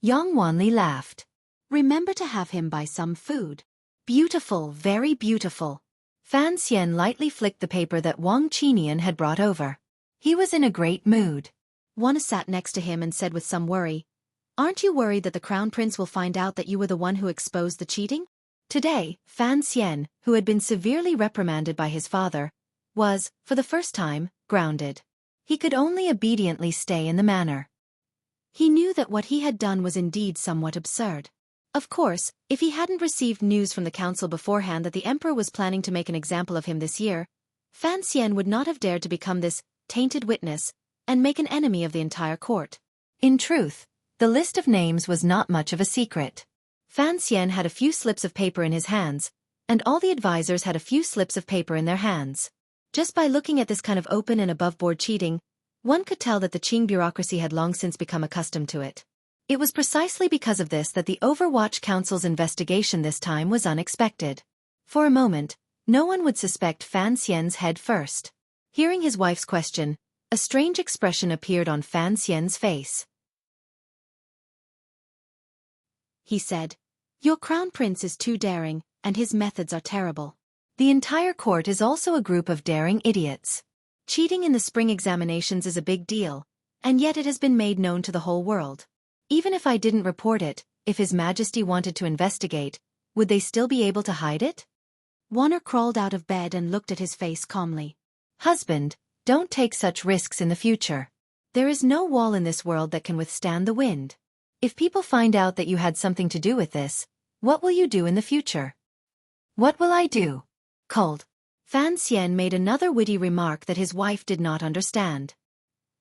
Yang Wanli laughed. "Remember to have him buy some food." "Beautiful, very beautiful." Fan Xian lightly flicked the paper that Wang Qinian had brought over. He was in a great mood. Wana sat next to him and said with some worry, "Aren't you worried that the crown prince will find out that you were the one who exposed the cheating?" Today, Fan Xian, who had been severely reprimanded by his father, was, for the first time, grounded. He could only obediently stay in the manor. He knew that what he had done was indeed somewhat absurd. Of course, if he hadn't received news from the council beforehand that the emperor was planning to make an example of him this year, Fan Xian would not have dared to become this tainted witness and make an enemy of the entire court. In truth, the list of names was not much of a secret. Fan Xian had a few slips of paper in his hands, and all the advisors had a few slips of paper in their hands. Just by looking at this kind of open and above-board cheating, one could tell that the Qing bureaucracy had long since become accustomed to it. It was precisely because of this that the Overwatch Council's investigation this time was unexpected. For a moment, no one would suspect Fan Xian's head first. Hearing his wife's question, a strange expression appeared on Fan Xian's face. He said, "Your crown prince is too daring, and his methods are terrible. The entire court is also a group of daring idiots. Cheating in the spring examinations is a big deal, and yet it has been made known to the whole world. Even if I didn't report it, if His Majesty wanted to investigate, would they still be able to hide it?" Warner crawled out of bed and looked at his face calmly. "Husband, don't take such risks in the future. There is no wall in this world that can withstand the wind. If people find out that you had something to do with this, what will you do in the future?" "What will I do?" Cold. Fan Xian made another witty remark that his wife did not understand.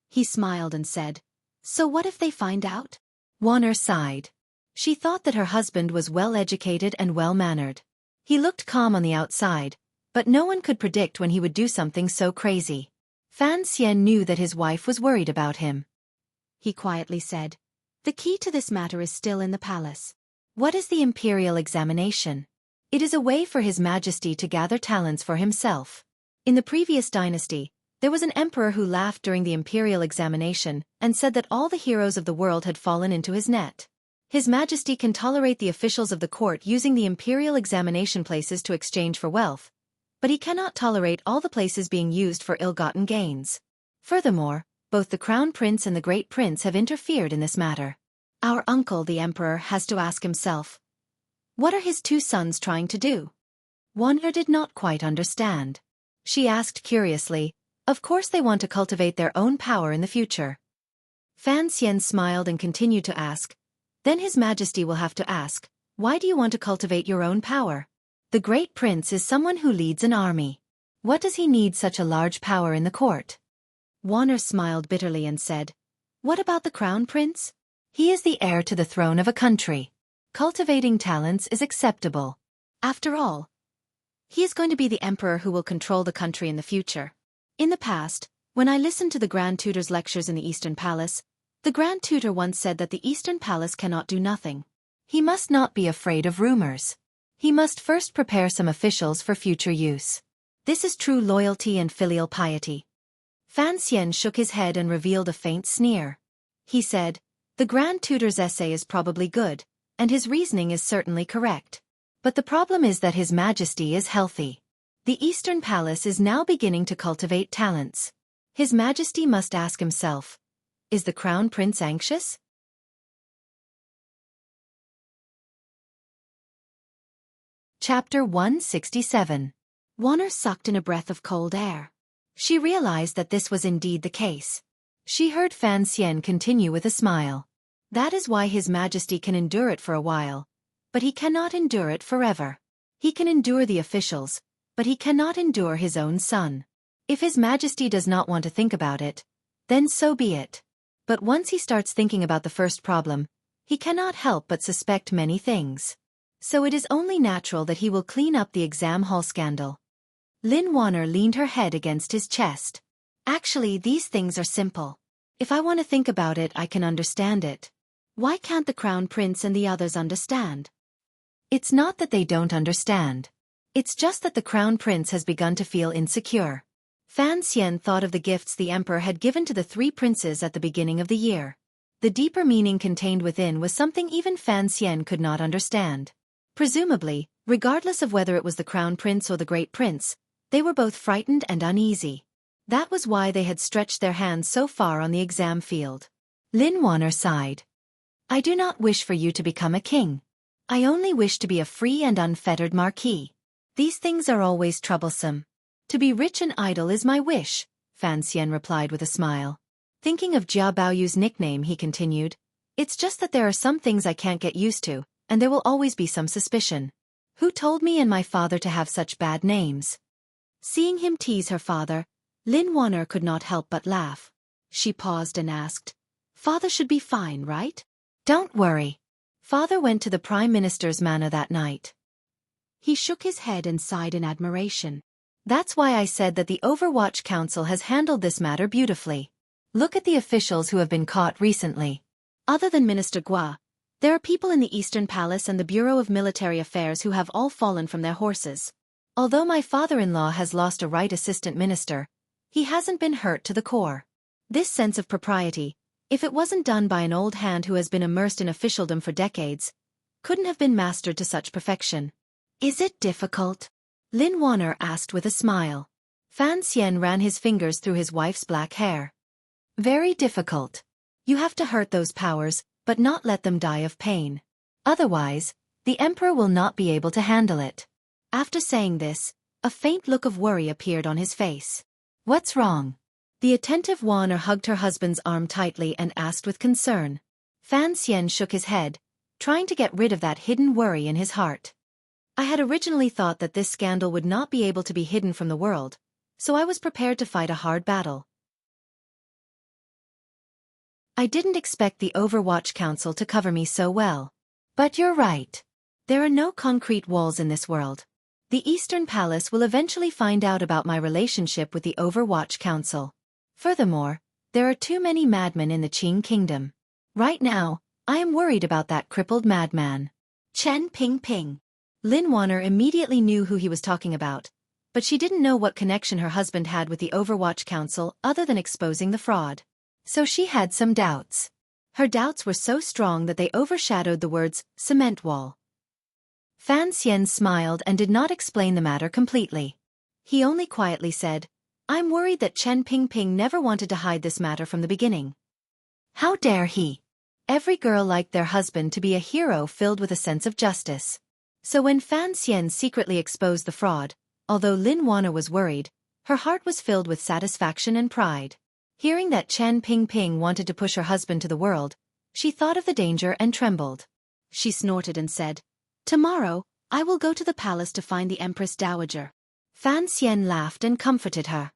He smiled and said, "So what if they find out?" Warner sighed. She thought that her husband was well-educated and well-mannered. He looked calm on the outside, but no one could predict when he would do something so crazy. Fan Xian knew that his wife was worried about him. He quietly said, "The key to this matter is still in the palace." "What is the imperial examination?" "It is a way for His Majesty to gather talents for himself. In the previous dynasty, there was an emperor who laughed during the imperial examination and said that all the heroes of the world had fallen into his net. His Majesty can tolerate the officials of the court using the imperial examination places to exchange for wealth, but he cannot tolerate all the places being used for ill-gotten gains. Furthermore, both the Crown Prince and the Great Prince have interfered in this matter. Our uncle, the Emperor, has to ask himself, what are his 2 sons trying to do? Wanner did not quite understand. She asked curiously, "Of course they want to cultivate their own power in the future." Fan Xian smiled and continued to ask, "Then His Majesty will have to ask, why do you want to cultivate your own power? The great prince is someone who leads an army. What does he need such a large power in the court?" Wanner smiled bitterly and said, "What about the crown prince? He is the heir to the throne of a country. Cultivating talents is acceptable. After all, he is going to be the emperor who will control the country in the future. In the past, when I listened to the Grand Tutor's lectures in the Eastern Palace, the Grand Tutor once said that the Eastern Palace cannot do nothing. He must not be afraid of rumors. He must first prepare some officials for future use. This is true loyalty and filial piety." Fan Xian shook his head and revealed a faint sneer. He said, "The Grand Tutor's essay is probably good, and his reasoning is certainly correct. But the problem is that His Majesty is healthy. The Eastern Palace is now beginning to cultivate talents. His Majesty must ask himself, is the Crown Prince anxious?" Chapter 167. Wanner sucked in a breath of cold air. She realized that this was indeed the case. She heard Fan Xian continue with a smile. "That is why His Majesty can endure it for a while, but he cannot endure it forever. He can endure the officials, but he cannot endure his own son. If His Majesty does not want to think about it, then so be it. But once he starts thinking about the first problem, he cannot help but suspect many things. So it is only natural that he will clean up the exam hall scandal." Lin Wanner leaned her head against his chest. "Actually, these things are simple. If I want to think about it, I can understand it. Why can't the Crown Prince and the others understand?" "It's not that they don't understand. It's just that the Crown Prince has begun to feel insecure." Fan Xian thought of the gifts the Emperor had given to the three princes at the beginning of the year. The deeper meaning contained within was something even Fan Xian could not understand. Presumably, regardless of whether it was the Crown Prince or the Great Prince, they were both frightened and uneasy. That was why they had stretched their hands so far on the exam field. Lin Wanner sighed. "I do not wish for you to become a king. I only wish to be a free and unfettered marquis. These things are always troublesome. To be rich and idle is my wish," Fan Xian replied with a smile. Thinking of Jia Baoyu's nickname, he continued, "It's just that there are some things I can't get used to, and there will always be some suspicion. Who told me and my father to have such bad names?" Seeing him tease her father, Lin Wanner could not help but laugh. She paused and asked, "Father should be fine, right?" "Don't worry. Father went to the Prime Minister's manor that night." He shook his head and sighed in admiration. "That's why I said that the Overwatch Council has handled this matter beautifully. Look at the officials who have been caught recently. Other than Minister Gua, there are people in the Eastern Palace and the Bureau of Military Affairs who have all fallen from their horses. Although my father-in-law has lost a right assistant minister, he hasn't been hurt to the core. This sense of propriety, if it wasn't done by an old hand who has been immersed in officialdom for decades, couldn't have been mastered to such perfection." "Is it difficult?" Lin Wanner asked with a smile. Fan Xian ran his fingers through his wife's black hair. "Very difficult. You have to hurt those powers, but not let them die of pain. Otherwise, the Emperor will not be able to handle it." After saying this, a faint look of worry appeared on his face. "What's wrong?" The attentive Wanner hugged her husband's arm tightly and asked with concern. Fan Xian shook his head, trying to get rid of that hidden worry in his heart. "I had originally thought that this scandal would not be able to be hidden from the world, so I was prepared to fight a hard battle. I didn't expect the Overwatch Council to cover me so well. But you're right. There are no concrete walls in this world. The Eastern Palace will eventually find out about my relationship with the Overwatch Council. Furthermore, there are too many madmen in the Qing Kingdom. Right now, I am worried about that crippled madman. Chen Pingping." Lin Wanner immediately knew who he was talking about, but she didn't know what connection her husband had with the Overwatch Council other than exposing the fraud. So she had some doubts. Her doubts were so strong that they overshadowed the words, cement wall. Fan Xian smiled and did not explain the matter completely. He only quietly said, "I'm worried that Chen Pingping never wanted to hide this matter from the beginning. How dare he? Every girl liked their husband to be a hero filled with a sense of justice. So when Fan Xian secretly exposed the fraud, although Lin Wana was worried, her heart was filled with satisfaction and pride. Hearing that Chen Pingping wanted to push her husband to the world, she thought of the danger and trembled. She snorted and said, "Tomorrow, I will go to the palace to find the Empress Dowager." Fan Xian laughed and comforted her.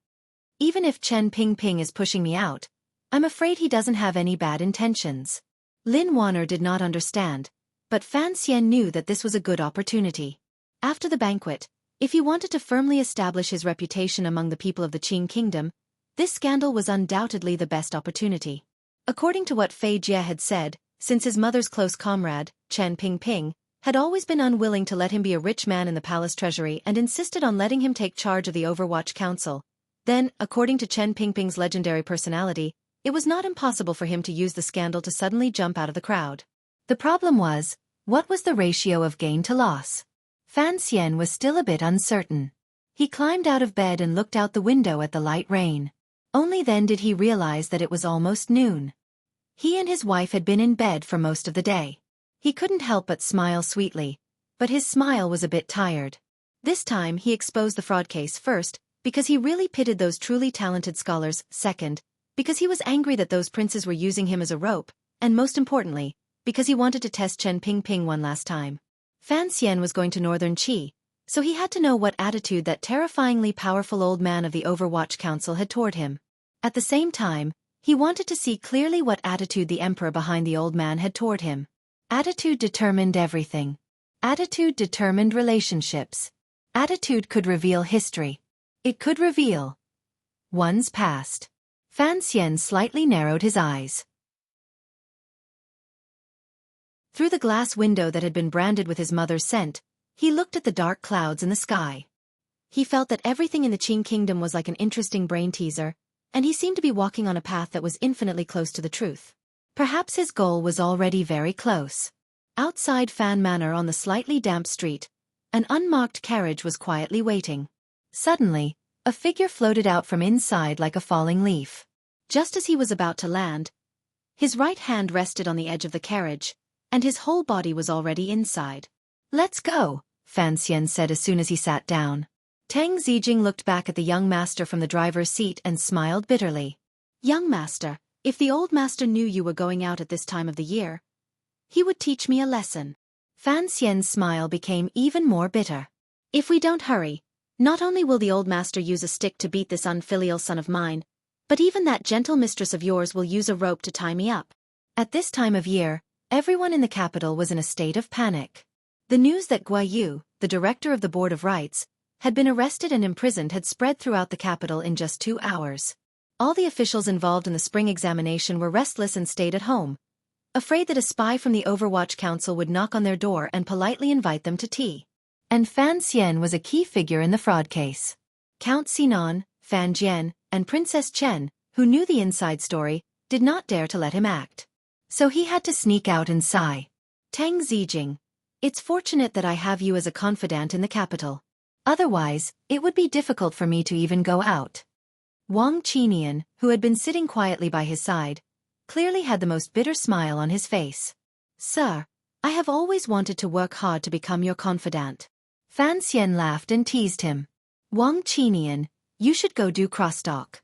"Even if Chen Pingping is pushing me out, I'm afraid he doesn't have any bad intentions." Lin Wanner did not understand, but Fan Xian knew that this was a good opportunity. After the banquet, if he wanted to firmly establish his reputation among the people of the Qing kingdom, this scandal was undoubtedly the best opportunity. According to what Fei Jie had said, since his mother's close comrade, Chen Pingping, had always been unwilling to let him be a rich man in the palace treasury and insisted on letting him take charge of the Overwatch Council, then, according to Chen Pingping's legendary personality, it was not impossible for him to use the scandal to suddenly jump out of the crowd. The problem was, what was the ratio of gain to loss? Fan Xian was still a bit uncertain. He climbed out of bed and looked out the window at the light rain. Only then did he realize that it was almost noon. He and his wife had been in bed for most of the day. He couldn't help but smile sweetly, but his smile was a bit tired. This time he exposed the fraud case first, because he really pitied those truly talented scholars, second, because he was angry that those princes were using him as a rope, and most importantly, because he wanted to test Chen Pingping one last time. Fan Xian was going to Northern Qi, so he had to know what attitude that terrifyingly powerful old man of the Overwatch Council had toward him. At the same time, he wanted to see clearly what attitude the emperor behind the old man had toward him. Attitude determined everything. Attitude determined relationships. Attitude could reveal history. It could reveal one's past. Fan Xian slightly narrowed his eyes. Through the glass window that had been branded with his mother's scent, he looked at the dark clouds in the sky. He felt that everything in the Qing kingdom was like an interesting brain teaser, and he seemed to be walking on a path that was infinitely close to the truth. Perhaps his goal was already very close. Outside Fan Manor on the slightly damp street, an unmarked carriage was quietly waiting. Suddenly, a figure floated out from inside like a falling leaf. Just as he was about to land, his right hand rested on the edge of the carriage, and his whole body was already inside. "Let's go," Fan Xian said as soon as he sat down. Tang Zijing looked back at the young master from the driver's seat and smiled bitterly. "Young master, if the old master knew you were going out at this time of the year, he would teach me a lesson." Fan Xian's smile became even more bitter. "If we don't hurry, not only will the old master use a stick to beat this unfilial son of mine, but even that gentle mistress of yours will use a rope to tie me up." At this time of year, everyone in the capital was in a state of panic. The news that Guai Yu, the director of the Board of Rights, had been arrested and imprisoned had spread throughout the capital in just 2 hours. All the officials involved in the spring examination were restless and stayed at home, afraid that a spy from the Overwatch Council would knock on their door and politely invite them to tea. And Fan Xian was a key figure in the fraud case. Count Sinan, Fan Jian, and Princess Chen, who knew the inside story, did not dare to let him act. So he had to sneak out and sigh. "Tang Zijing, it's fortunate that I have you as a confidant in the capital. Otherwise, it would be difficult for me to even go out." Wang Qinian, who had been sitting quietly by his side, clearly had the most bitter smile on his face. "Sir, I have always wanted to work hard to become your confidant." Fan Xian laughed and teased him. "Wang Qinian, you should go do crosstalk."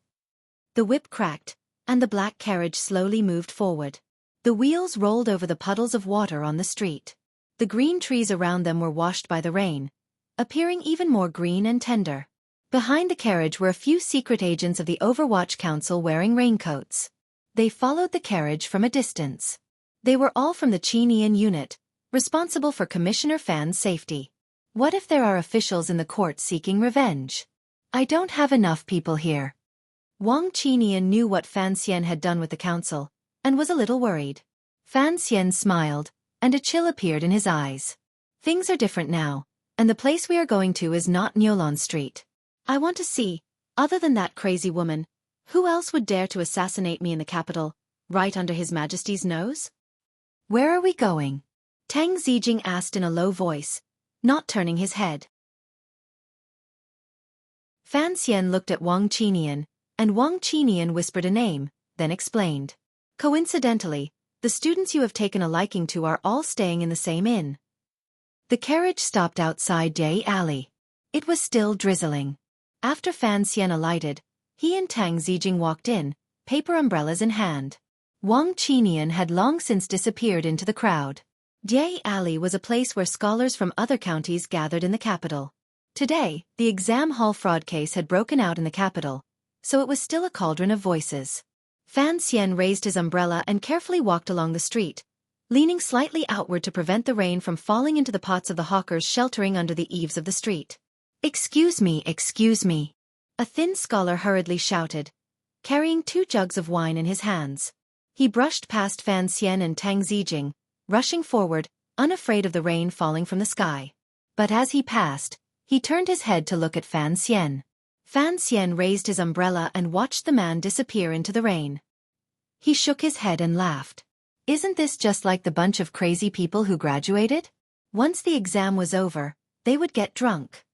The whip cracked, and the black carriage slowly moved forward. The wheels rolled over the puddles of water on the street. The green trees around them were washed by the rain, appearing even more green and tender. Behind the carriage were a few secret agents of the Overwatch Council wearing raincoats. They followed the carriage from a distance. They were all from the Qinian unit, responsible for Commissioner Fan's safety. What if there are officials in the court seeking revenge? I don't have enough people here. Wang Qinian knew what Fan Xian had done with the council, and was a little worried. Fan Xian smiled, and a chill appeared in his eyes. "Things are different now, and the place we are going to is not Niolon Street. I want to see, other than that crazy woman, who else would dare to assassinate me in the capital, right under His Majesty's nose?" "Where are we going?" Tang Zijing asked in a low voice, not turning his head. Fan Xian looked at Wang Qinian, and Wang Qinian whispered a name, then explained. "Coincidentally, the students you have taken a liking to are all staying in the same inn." The carriage stopped outside Day Alley. It was still drizzling. After Fan Xian alighted, he and Tang Zijing walked in, paper umbrellas in hand. Wang Qinian had long since disappeared into the crowd. Day Alley was a place where scholars from other counties gathered in the capital. Today, the exam hall fraud case had broken out in the capital, so it was still a cauldron of voices. Fan Xian raised his umbrella and carefully walked along the street, leaning slightly outward to prevent the rain from falling into the pots of the hawkers sheltering under the eaves of the street. Excuse me, excuse me. A thin scholar hurriedly shouted, carrying 2 jugs of wine in his hands. He brushed past Fan Xian and Tang Zijing, rushing forward, unafraid of the rain falling from the sky. But as he passed, he turned his head to look at Fan Xian. Fan Xian raised his umbrella and watched the man disappear into the rain. He shook his head and laughed. Isn't this just like the bunch of crazy people who graduated? Once the exam was over, they would get drunk.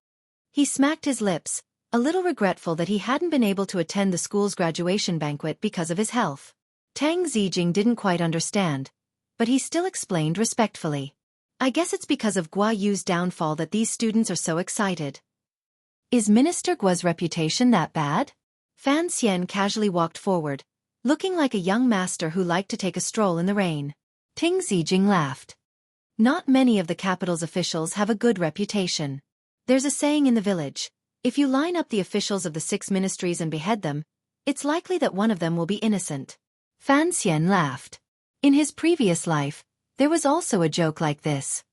He smacked his lips, a little regretful that he hadn't been able to attend the school's graduation banquet because of his health. Tang Zijing didn't quite understand, but he still explained respectfully. I guess it's because of Guo Yu's downfall that these students are so excited. Is Minister Guo's reputation that bad? Fan Xian casually walked forward, looking like a young master who liked to take a stroll in the rain. Tang Zijing laughed. Not many of the capital's officials have a good reputation. There's a saying in the village, if you line up the officials of the 6 ministries and behead them, it's likely that one of them will be innocent. Fan Xian laughed. In his previous life, there was also a joke like this.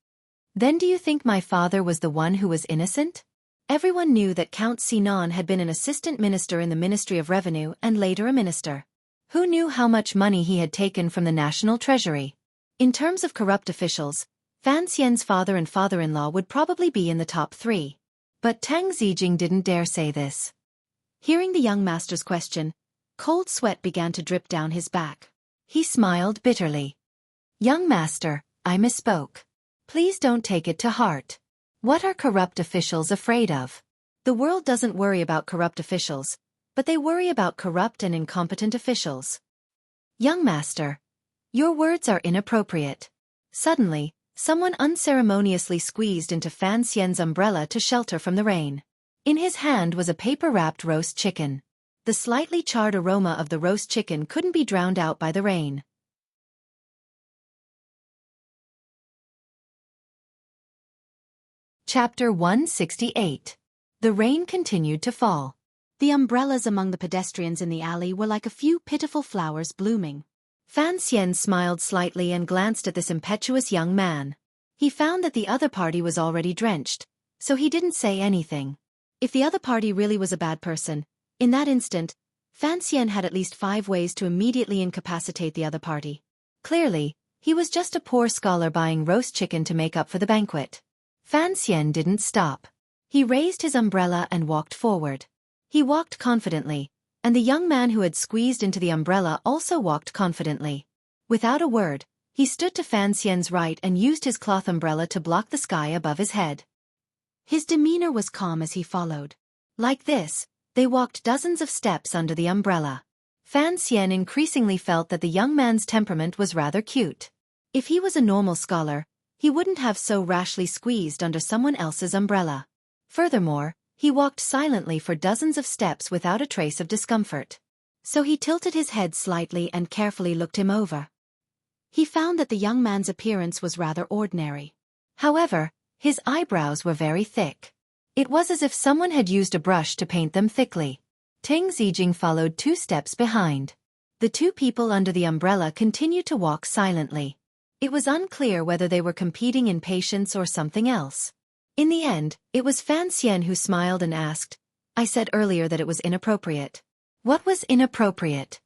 Then do you think my father was the one who was innocent? Everyone knew that Count Sinan had been an assistant minister in the Ministry of Revenue and later a minister. Who knew how much money he had taken from the national treasury? In terms of corrupt officials, Fan Xian's father and father-in-law would probably be in the top 3. But Tang Zijing didn't dare say this. Hearing the young master's question, cold sweat began to drip down his back. He smiled bitterly. Young master, I misspoke. Please don't take it to heart. What are corrupt officials afraid of? The world doesn't worry about corrupt officials, but they worry about corrupt and incompetent officials. Young master, your words are inappropriate. Suddenly, someone unceremoniously squeezed into Fan Xian's umbrella to shelter from the rain. In his hand was a paper-wrapped roast chicken. The slightly charred aroma of the roast chicken couldn't be drowned out by the rain. Chapter 168. The rain continued to fall. The umbrellas among the pedestrians in the alley were like a few pitiful flowers blooming. Fan Xian smiled slightly and glanced at this impetuous young man. He found that the other party was already drenched, so he didn't say anything. If the other party really was a bad person, in that instant, Fan Xian had at least 5 ways to immediately incapacitate the other party. Clearly, he was just a poor scholar buying roast chicken to make up for the banquet. Fan Xian didn't stop. He raised his umbrella and walked forward. He walked confidently, and the young man who had squeezed into the umbrella also walked confidently. Without a word, he stood to Fan Xian's right and used his cloth umbrella to block the sky above his head. His demeanor was calm as he followed. Like this, they walked dozens of steps under the umbrella. Fan Xian increasingly felt that the young man's temperament was rather cute. If he was a normal scholar, he wouldn't have so rashly squeezed under someone else's umbrella. Furthermore, he walked silently for dozens of steps without a trace of discomfort. So he tilted his head slightly and carefully looked him over. He found that the young man's appearance was rather ordinary. However, his eyebrows were very thick. It was as if someone had used a brush to paint them thickly. Tang Zijing followed 2 steps behind. The 2 people under the umbrella continued to walk silently. It was unclear whether they were competing in patience or something else. In the end, it was Fan Xian who smiled and asked, I said earlier that it was inappropriate. What was inappropriate?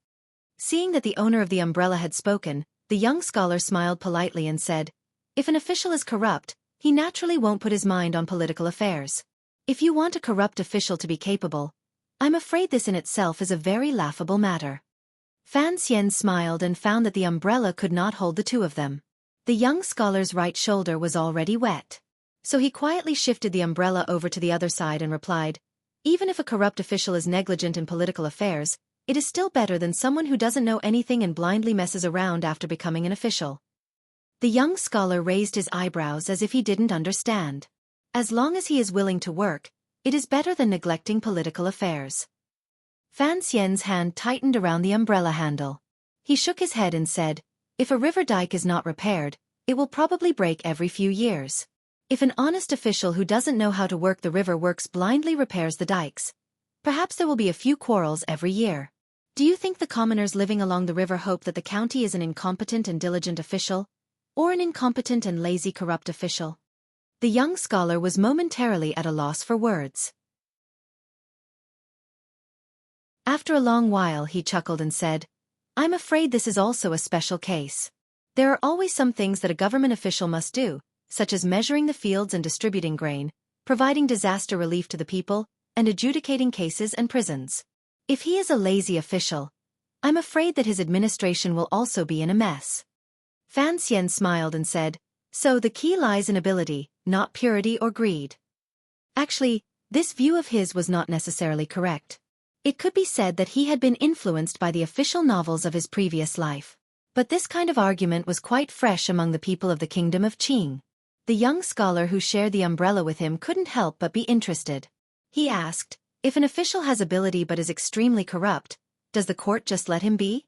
Seeing that the owner of the umbrella had spoken, the young scholar smiled politely and said, if an official is corrupt, he naturally won't put his mind on political affairs. If you want a corrupt official to be capable, I'm afraid this in itself is a very laughable matter. Fan Xian smiled and found that the umbrella could not hold the 2 of them. The young scholar's right shoulder was already wet. So he quietly shifted the umbrella over to the other side and replied, even if a corrupt official is negligent in political affairs, it is still better than someone who doesn't know anything and blindly messes around after becoming an official. The young scholar raised his eyebrows as if he didn't understand. As long as he is willing to work, it is better than neglecting political affairs. Fan Xian's hand tightened around the umbrella handle. He shook his head and said, if a river dike is not repaired, it will probably break every few years. If an honest official who doesn't know how to work the river works blindly repairs the dikes, perhaps there will be a few quarrels every year. Do you think the commoners living along the river hope that the county is an incompetent and diligent official, or an incompetent and lazy corrupt official? The young scholar was momentarily at a loss for words. After a long while he chuckled and said, I'm afraid this is also a special case. There are always some things that a government official must do, such as measuring the fields and distributing grain, providing disaster relief to the people, and adjudicating cases and prisons. If he is a lazy official, I'm afraid that his administration will also be in a mess. Fan Xian smiled and said, so the key lies in ability, not purity or greed. Actually, this view of his was not necessarily correct. It could be said that he had been influenced by the official novels of his previous life. But this kind of argument was quite fresh among the people of the kingdom of Qing. The young scholar who shared the umbrella with him couldn't help but be interested. He asked, if an official has ability but is extremely corrupt, does the court just let him be?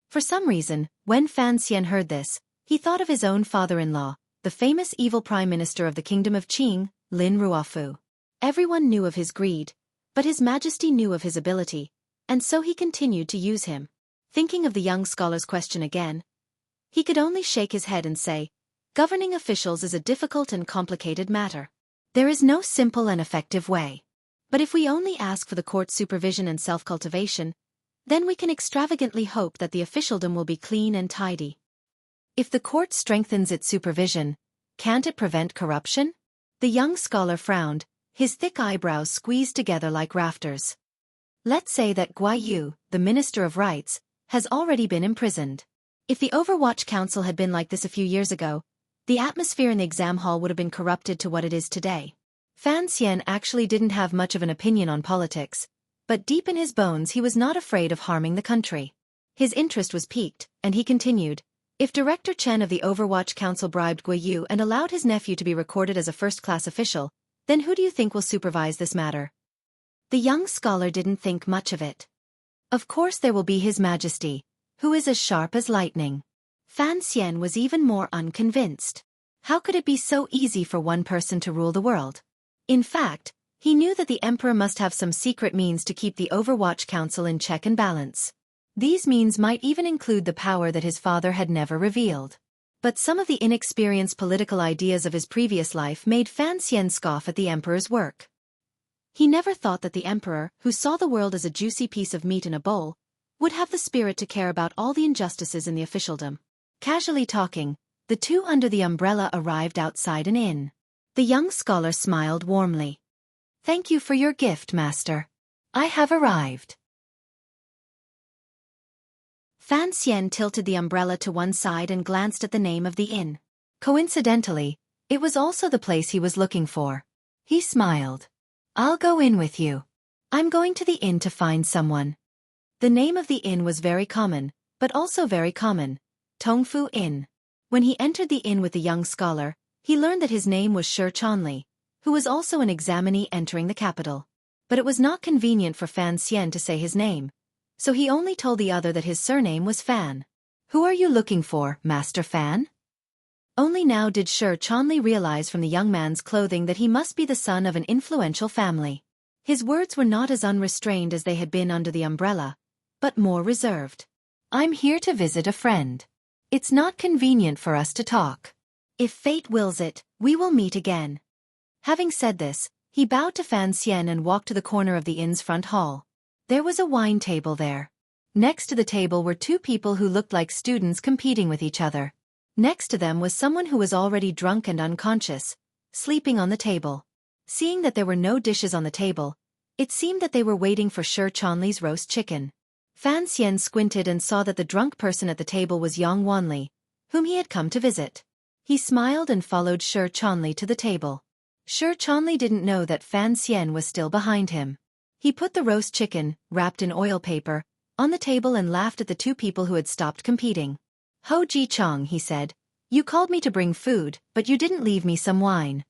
For some reason, when Fan Xian heard this, he thought of his own father-in-law, the famous evil prime minister of the kingdom of Qing, Lin Ruofu. Everyone knew of his greed, but His Majesty knew of his ability, and so he continued to use him. Thinking of the young scholar's question again, he could only shake his head and say, governing officials is a difficult and complicated matter. There is no simple and effective way. But if we only ask for the court's supervision and self-cultivation, then we can extravagantly hope that the officialdom will be clean and tidy. If the court strengthens its supervision, can't it prevent corruption? The young scholar frowned, his thick eyebrows squeezed together like rafters. Let's say that Guai Yu, the Minister of Rights, has already been imprisoned. If the Overwatch Council had been like this a few years ago, the atmosphere in the exam hall would have been corrupted to what it is today. Fan Xian actually didn't have much of an opinion on politics, but deep in his bones he was not afraid of harming the country. His interest was piqued, and he continued, if Director Chen of the Overwatch Council bribed Guai Yu and allowed his nephew to be recorded as a first-class official, then who do you think will supervise this matter? The young scholar didn't think much of it. Of course there will be His Majesty, who is as sharp as lightning. Fan Xian was even more unconvinced. How could it be so easy for one person to rule the world? In fact, he knew that the emperor must have some secret means to keep the Overwatch Council in check and balance. These means might even include the power that his father had never revealed. But some of the inexperienced political ideas of his previous life made Fan Xian scoff at the emperor's work. He never thought that the emperor, who saw the world as a juicy piece of meat in a bowl, would have the spirit to care about all the injustices in the officialdom. Casually talking, the two under the umbrella arrived outside an inn. The young scholar smiled warmly. Thank you for your gift, master. I have arrived. Fan Xian tilted the umbrella to one side and glanced at the name of the inn. Coincidentally, it was also the place he was looking for. He smiled. I'll go in with you. I'm going to the inn to find someone. The name of the inn was very common, but also very common. Tongfu Inn. When he entered the inn with the young scholar, he learned that his name was Shi Chanli, who was also an examinee entering the capital. But it was not convenient for Fan Xian to say his name, so he only told the other that his surname was Fan. Who are you looking for, Master Fan? Only now did Shi Chanli realize from the young man's clothing that he must be the son of an influential family. His words were not as unrestrained as they had been under the umbrella, but more reserved. I'm here to visit a friend. It's not convenient for us to talk. If fate wills it, we will meet again. Having said this, he bowed to Fan Xian and walked to the corner of the inn's front hall. There was a wine table there. Next to the table were two people who looked like students competing with each other. Next to them was someone who was already drunk and unconscious, sleeping on the table. Seeing that there were no dishes on the table, it seemed that they were waiting for Shi Chanli's roast chicken. Fan Xian squinted and saw that the drunk person at the table was Yang Wanli, whom he had come to visit. He smiled and followed Shi Chanli to the table. Shi Chanli didn't know that Fan Xian was still behind him. He put the roast chicken, wrapped in oil paper, on the table and laughed at the two people who had stopped competing. Ho Ji Chong, he said, You called me to bring food, but you didn't leave me some wine.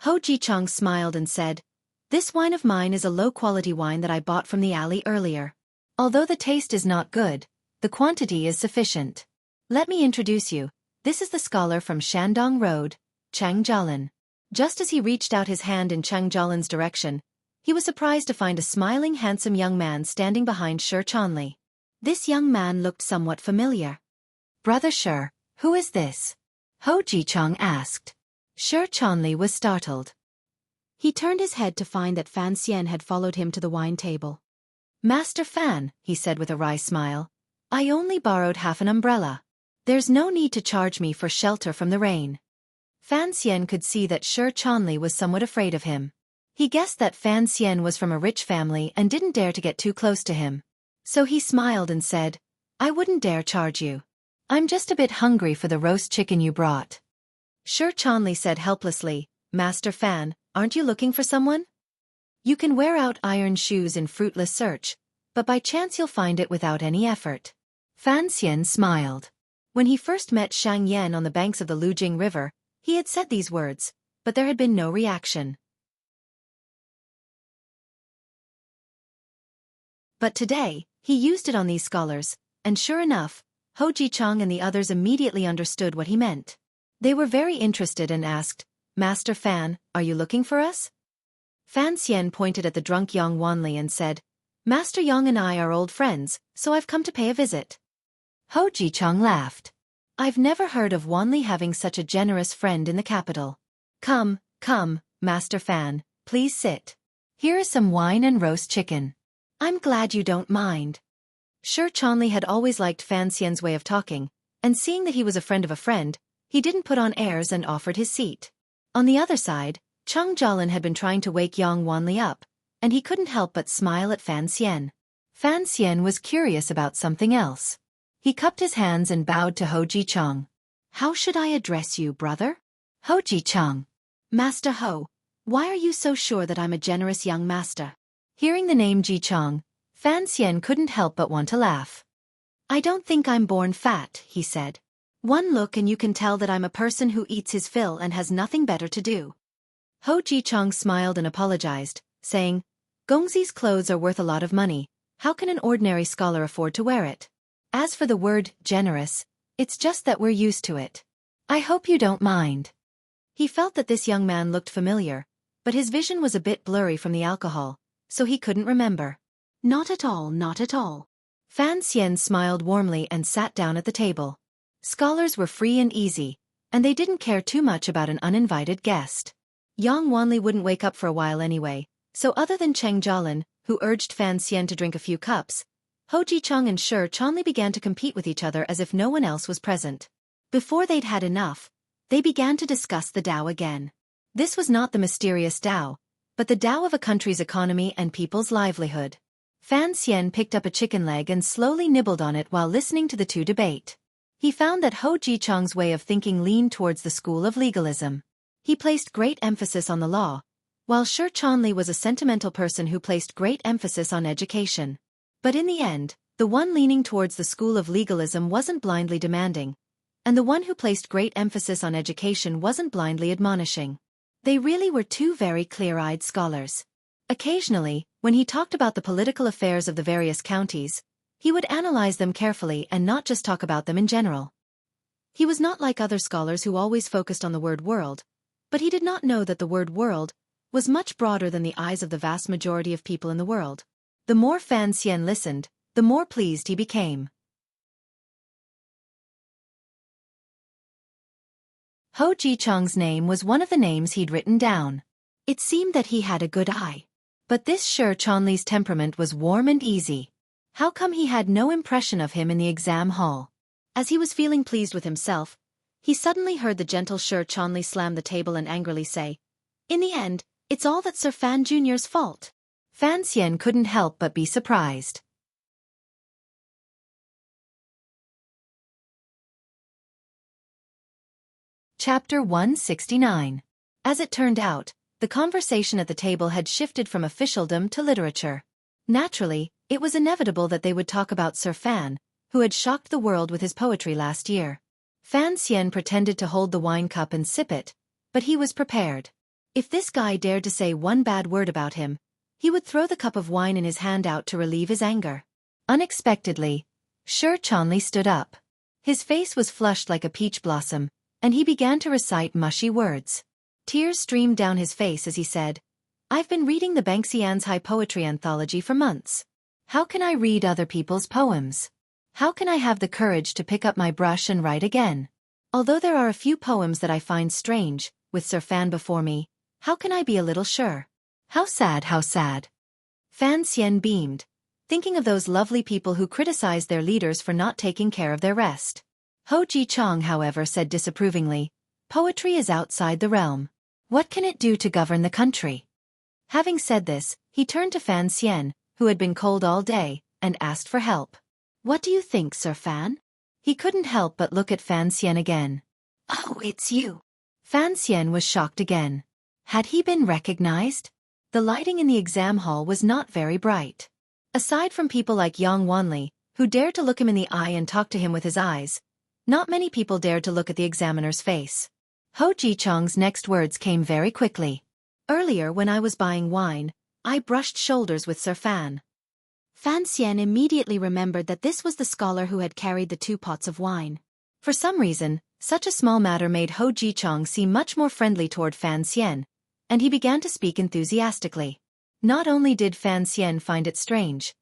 Ho Ji-chung smiled and said, "This wine of mine is a low-quality wine that I bought from the alley earlier. Although the taste is not good, the quantity is sufficient. Let me introduce you. This is the scholar from Shandong Road, Chang Jialin." Just as he reached out his hand in Chang Jialin's direction, he was surprised to find a smiling, handsome young man standing behind Shi Chanli. This young man looked somewhat familiar. "Brother Shi, who is this?" Ho Ji-chung asked. Shi Chanli was startled. He turned his head to find that Fan Xian had followed him to the wine table. "Master Fan," he said with a wry smile, "I only borrowed half an umbrella. There's no need to charge me for shelter from the rain." Fan Xian could see that Shi Chanli was somewhat afraid of him. He guessed that Fan Xian was from a rich family and didn't dare to get too close to him. So he smiled and said, "I wouldn't dare charge you. I'm just a bit hungry for the roast chicken you brought." Shi Chanli said helplessly, "Master Fan, aren't you looking for someone? You can wear out iron shoes in fruitless search, but by chance you'll find it without any effort." Fan Xian smiled. When he first met Shang Yan on the banks of the Lujing River, he had said these words, but there had been no reaction. But today, he used it on these scholars, and sure enough, Ho Ji-chung and the others immediately understood what he meant. They were very interested and asked, "Master Fan, are you looking for us?" Fan Xian pointed at the drunk Yang Wanli and said, "Master Yang and I are old friends, so I've come to pay a visit." Ho Ji-chung laughed. "I've never heard of Wanli having such a generous friend in the capital. Come, come, Master Fan, please sit. Here is some wine and roast chicken. I'm glad you don't mind." Shi Chanli had always liked Fan Xian's way of talking, and seeing that he was a friend of a friend, he didn't put on airs and offered his seat. On the other side, Chang Jialin had been trying to wake Yang Wanli up, and he couldn't help but smile at Fan Xian. Fan Xian was curious about something else. He cupped his hands and bowed to Ho Ji-chung. "How should I address you, brother?" "Ho Ji-chung." "Master Ho, why are you so sure that I'm a generous young master?" Hearing the name Ji-chung, Fan Xian couldn't help but want to laugh. "I don't think I'm born fat," he said. "One look and you can tell that I'm a person who eats his fill and has nothing better to do." Ho Ji-chung smiled and apologized, saying, "Gongzi's clothes are worth a lot of money. How can an ordinary scholar afford to wear it? As for the word, generous, it's just that we're used to it. I hope you don't mind." He felt that this young man looked familiar, but his vision was a bit blurry from the alcohol, so he couldn't remember. "Not at all, not at all." Fan Xian smiled warmly and sat down at the table. Scholars were free and easy, and they didn't care too much about an uninvited guest. Yang Wanli wouldn't wake up for a while anyway, so other than Chang Jialin, who urged Fan Xian to drink a few cups, Ho Ji-chung and Shi Chanli began to compete with each other as if no one else was present. Before they'd had enough, they began to discuss the Tao again. This was not the mysterious Tao, but the Tao of a country's economy and people's livelihood. Fan Xian picked up a chicken leg and slowly nibbled on it while listening to the two debate. He found that Ho Ji-chung's way of thinking leaned towards the school of legalism. He placed great emphasis on the law, while Shi Chanli was a sentimental person who placed great emphasis on education. But in the end, the one leaning towards the school of legalism wasn't blindly demanding, and the one who placed great emphasis on education wasn't blindly admonishing. They really were two very clear-eyed scholars. Occasionally, when he talked about the political affairs of the various counties, he would analyze them carefully and not just talk about them in general. He was not like other scholars who always focused on the word world, but he did not know that the word world was much broader than the eyes of the vast majority of people in the world. The more Fan Xian listened, the more pleased he became. Ho Ji-chung's name was one of the names he'd written down. It seemed that he had a good eye. But this Shi Chanli's temperament was warm and easy. How come he had no impression of him in the exam hall? As he was feeling pleased with himself, he suddenly heard the gentle Shi Chanli slam the table and angrily say, "In the end, it's all that Sir Fan Jr.'s fault." Fan Xian couldn't help but be surprised. Chapter 169. As it turned out, the conversation at the table had shifted from officialdom to literature. Naturally, it was inevitable that they would talk about Sir Fan, who had shocked the world with his poetry last year. Fan Xian pretended to hold the wine cup and sip it, but he was prepared. If this guy dared to say one bad word about him, he would throw the cup of wine in his hand out to relieve his anger. Unexpectedly, Xueqi stood up. His face was flushed like a peach blossom, and he began to recite mushy words. Tears streamed down his face as he said, "I've been reading the Banxian's High Poetry Anthology for months. How can I read other people's poems? How can I have the courage to pick up my brush and write again? Although there are a few poems that I find strange, with Sir Fan before me, how can I be a little sure? How sad, how sad." Fan Xian beamed, thinking of those lovely people who criticized their leaders for not taking care of their rest. Ho Ji-chang, however, said disapprovingly, "Poetry is outside the realm. What can it do to govern the country?" Having said this, he turned to Fan Xian, who had been cold all day, and asked for help. "What do you think, Sir Fan?" He couldn't help but look at Fan Xian again. "Oh, it's you." Fan Xian was shocked again. Had he been recognized? The lighting in the exam hall was not very bright. Aside from people like Yang Wanli, who dared to look him in the eye and talk to him with his eyes, not many people dared to look at the examiner's face. Ho Ji-chang's next words came very quickly. "Earlier when I was buying wine, I brushed shoulders with Sir Fan." Fan Xian immediately remembered that this was the scholar who had carried the 2 pots of wine. For some reason, such a small matter made Ho Ji-chang seem much more friendly toward Fan Xian, and he began to speak enthusiastically. Not only did Fan Xian find it strange,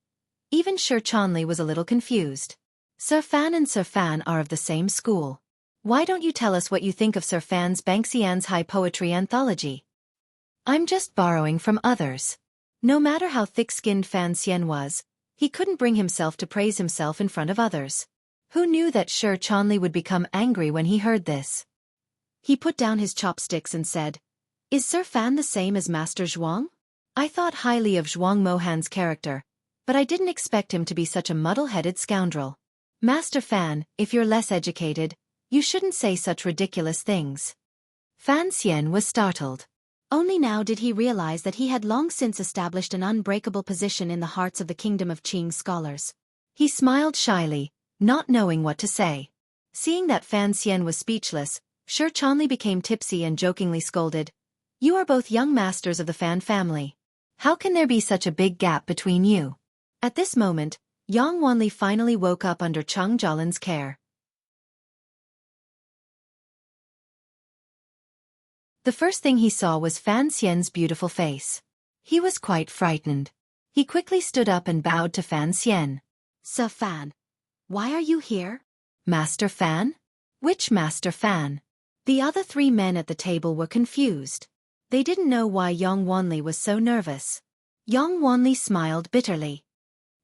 even Xueqi was a little confused. "Sir Fan and Sir Fan are of the same school. Why don't you tell us what you think of Sir Fan's Banxian's High Poetry Anthology?" "I'm just borrowing from others." No matter how thick-skinned Fan Xian was, he couldn't bring himself to praise himself in front of others. Who knew that Xueqi would become angry when he heard this? He put down his chopsticks and said, "Is Sir Fan the same as Master Zhuang? I thought highly of Zhuang Mohan's character, but I didn't expect him to be such a muddle-headed scoundrel. Master Fan, if you're less educated, you shouldn't say such ridiculous things." Fan Xian was startled. Only now did he realize that he had long since established an unbreakable position in the hearts of the kingdom of Qing scholars. He smiled shyly, not knowing what to say. Seeing that Fan Xian was speechless, Xueqi became tipsy and jokingly scolded, "You are both young masters of the Fan family. How can there be such a big gap between you?" At this moment, Yang Wanli finally woke up under Cheng Jialin's care. The first thing he saw was Fan Xian's beautiful face. He was quite frightened. He quickly stood up and bowed to Fan Xian. "Sir Fan, why are you here?" "Master Fan? Which Master Fan?" The other 3 men at the table were confused. They didn't know why Yang Wanli was so nervous. Yang Wanli smiled bitterly.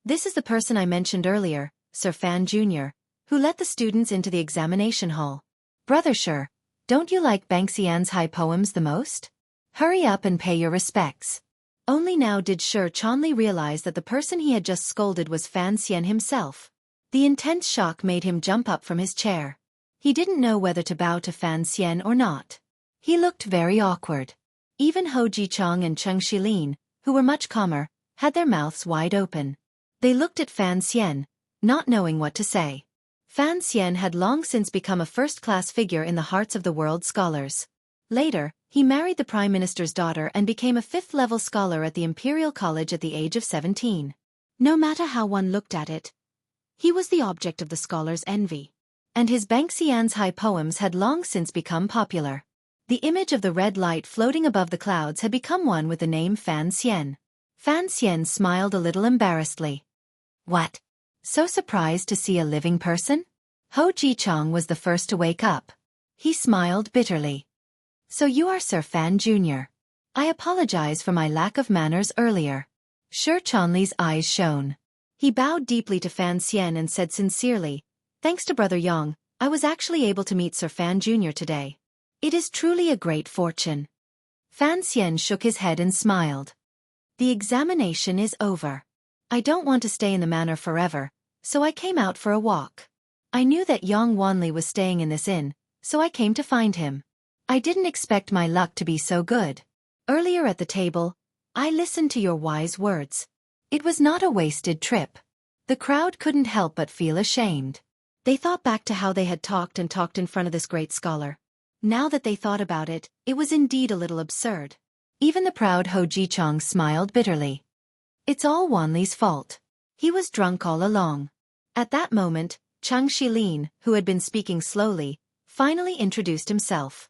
"This is the person I mentioned earlier, Sir Fan Jr., who let the students into the examination hall. Brother Shi, don't you like Banxian's high poems the most? Hurry up and pay your respects." Only now did Xueqi realize that the person he had just scolded was Fan Xian himself. The intense shock made him jump up from his chair. He didn't know whether to bow to Fan Xian or not. He looked very awkward. Even Ho Ji-chang and Cheng Shilin, who were much calmer, had their mouths wide open. They looked at Fan Xian, not knowing what to say. Fan Xian had long since become a first-class figure in the hearts of the world's scholars. Later, he married the Prime Minister's daughter and became a 5th-level scholar at the Imperial College at the age of 17. No matter how one looked at it, he was the object of the scholars' envy. And his Banxian's high poems had long since become popular. The image of the red light floating above the clouds had become one with the name Fan Xian. Fan Xian smiled a little embarrassedly. "What? So surprised to see a living person?" Ho Ji-chang was the first to wake up. He smiled bitterly. "So you are Sir Fan Jr. I apologize for my lack of manners earlier." Xueqi's eyes shone. He bowed deeply to Fan Xian and said sincerely, "Thanks to Brother Yang, I was actually able to meet Sir Fan Jr. today. It is truly a great fortune." Fan Xian shook his head and smiled. "The examination is over. I don't want to stay in the manor forever, so I came out for a walk. I knew that Yang Wanli was staying in this inn, so I came to find him. I didn't expect my luck to be so good. Earlier at the table, I listened to your wise words. It was not a wasted trip." The crowd couldn't help but feel ashamed. They thought back to how they had talked in front of this great scholar. Now that they thought about it, it was indeed a little absurd. Even the proud Ho Ji-chong smiled bitterly. It's all Wanli's fault. He was drunk all along. At that moment, Chang Shilin, who had been speaking slowly, finally introduced himself.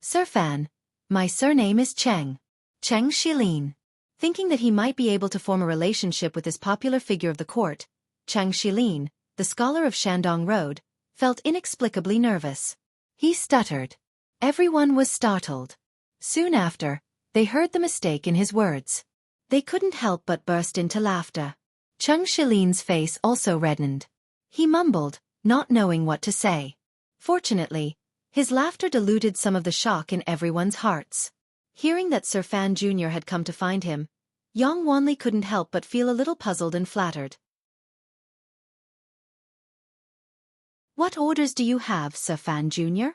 Sir Fan, my surname is Cheng. Cheng Shilin. Thinking that he might be able to form a relationship with this popular figure of the court, Chang Shilin, the scholar of Shandong Road, felt inexplicably nervous. He stuttered. Everyone was startled. Soon after, they heard the mistake in his words. They couldn't help but burst into laughter. Cheng Shilin's face also reddened. He mumbled, not knowing what to say. Fortunately, his laughter diluted some of the shock in everyone's hearts. Hearing that Sir Fan Jr. had come to find him, Yang Wanli couldn't help but feel a little puzzled and flattered. What orders do you have, Sir Fan Jr.?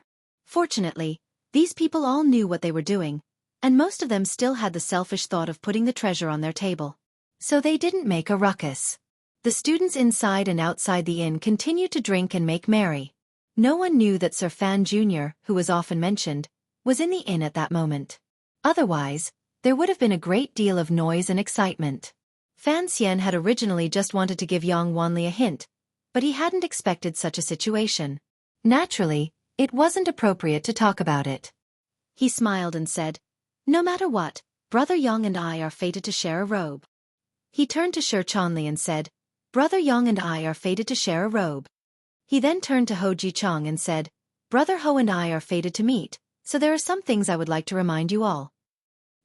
Fortunately, these people all knew what they were doing, and most of them still had the selfish thought of putting the treasure on their table. So they didn't make a ruckus. The students inside and outside the inn continued to drink and make merry. No one knew that Sir Fan Jr., who was often mentioned, was in the inn at that moment. Otherwise, there would have been a great deal of noise and excitement. Fan Xian had originally just wanted to give Yang Wanli a hint, but he hadn't expected such a situation. Naturally, it wasn't appropriate to talk about it. He smiled and said, "No matter what, Brother Yang and I are fated to share a robe." He turned to Shi Chanli and said, "Brother Yang and I are fated to share a robe." He then turned to Ho Ji-chong and said, "Brother Ho and I are fated to meet, so there are some things I would like to remind you all."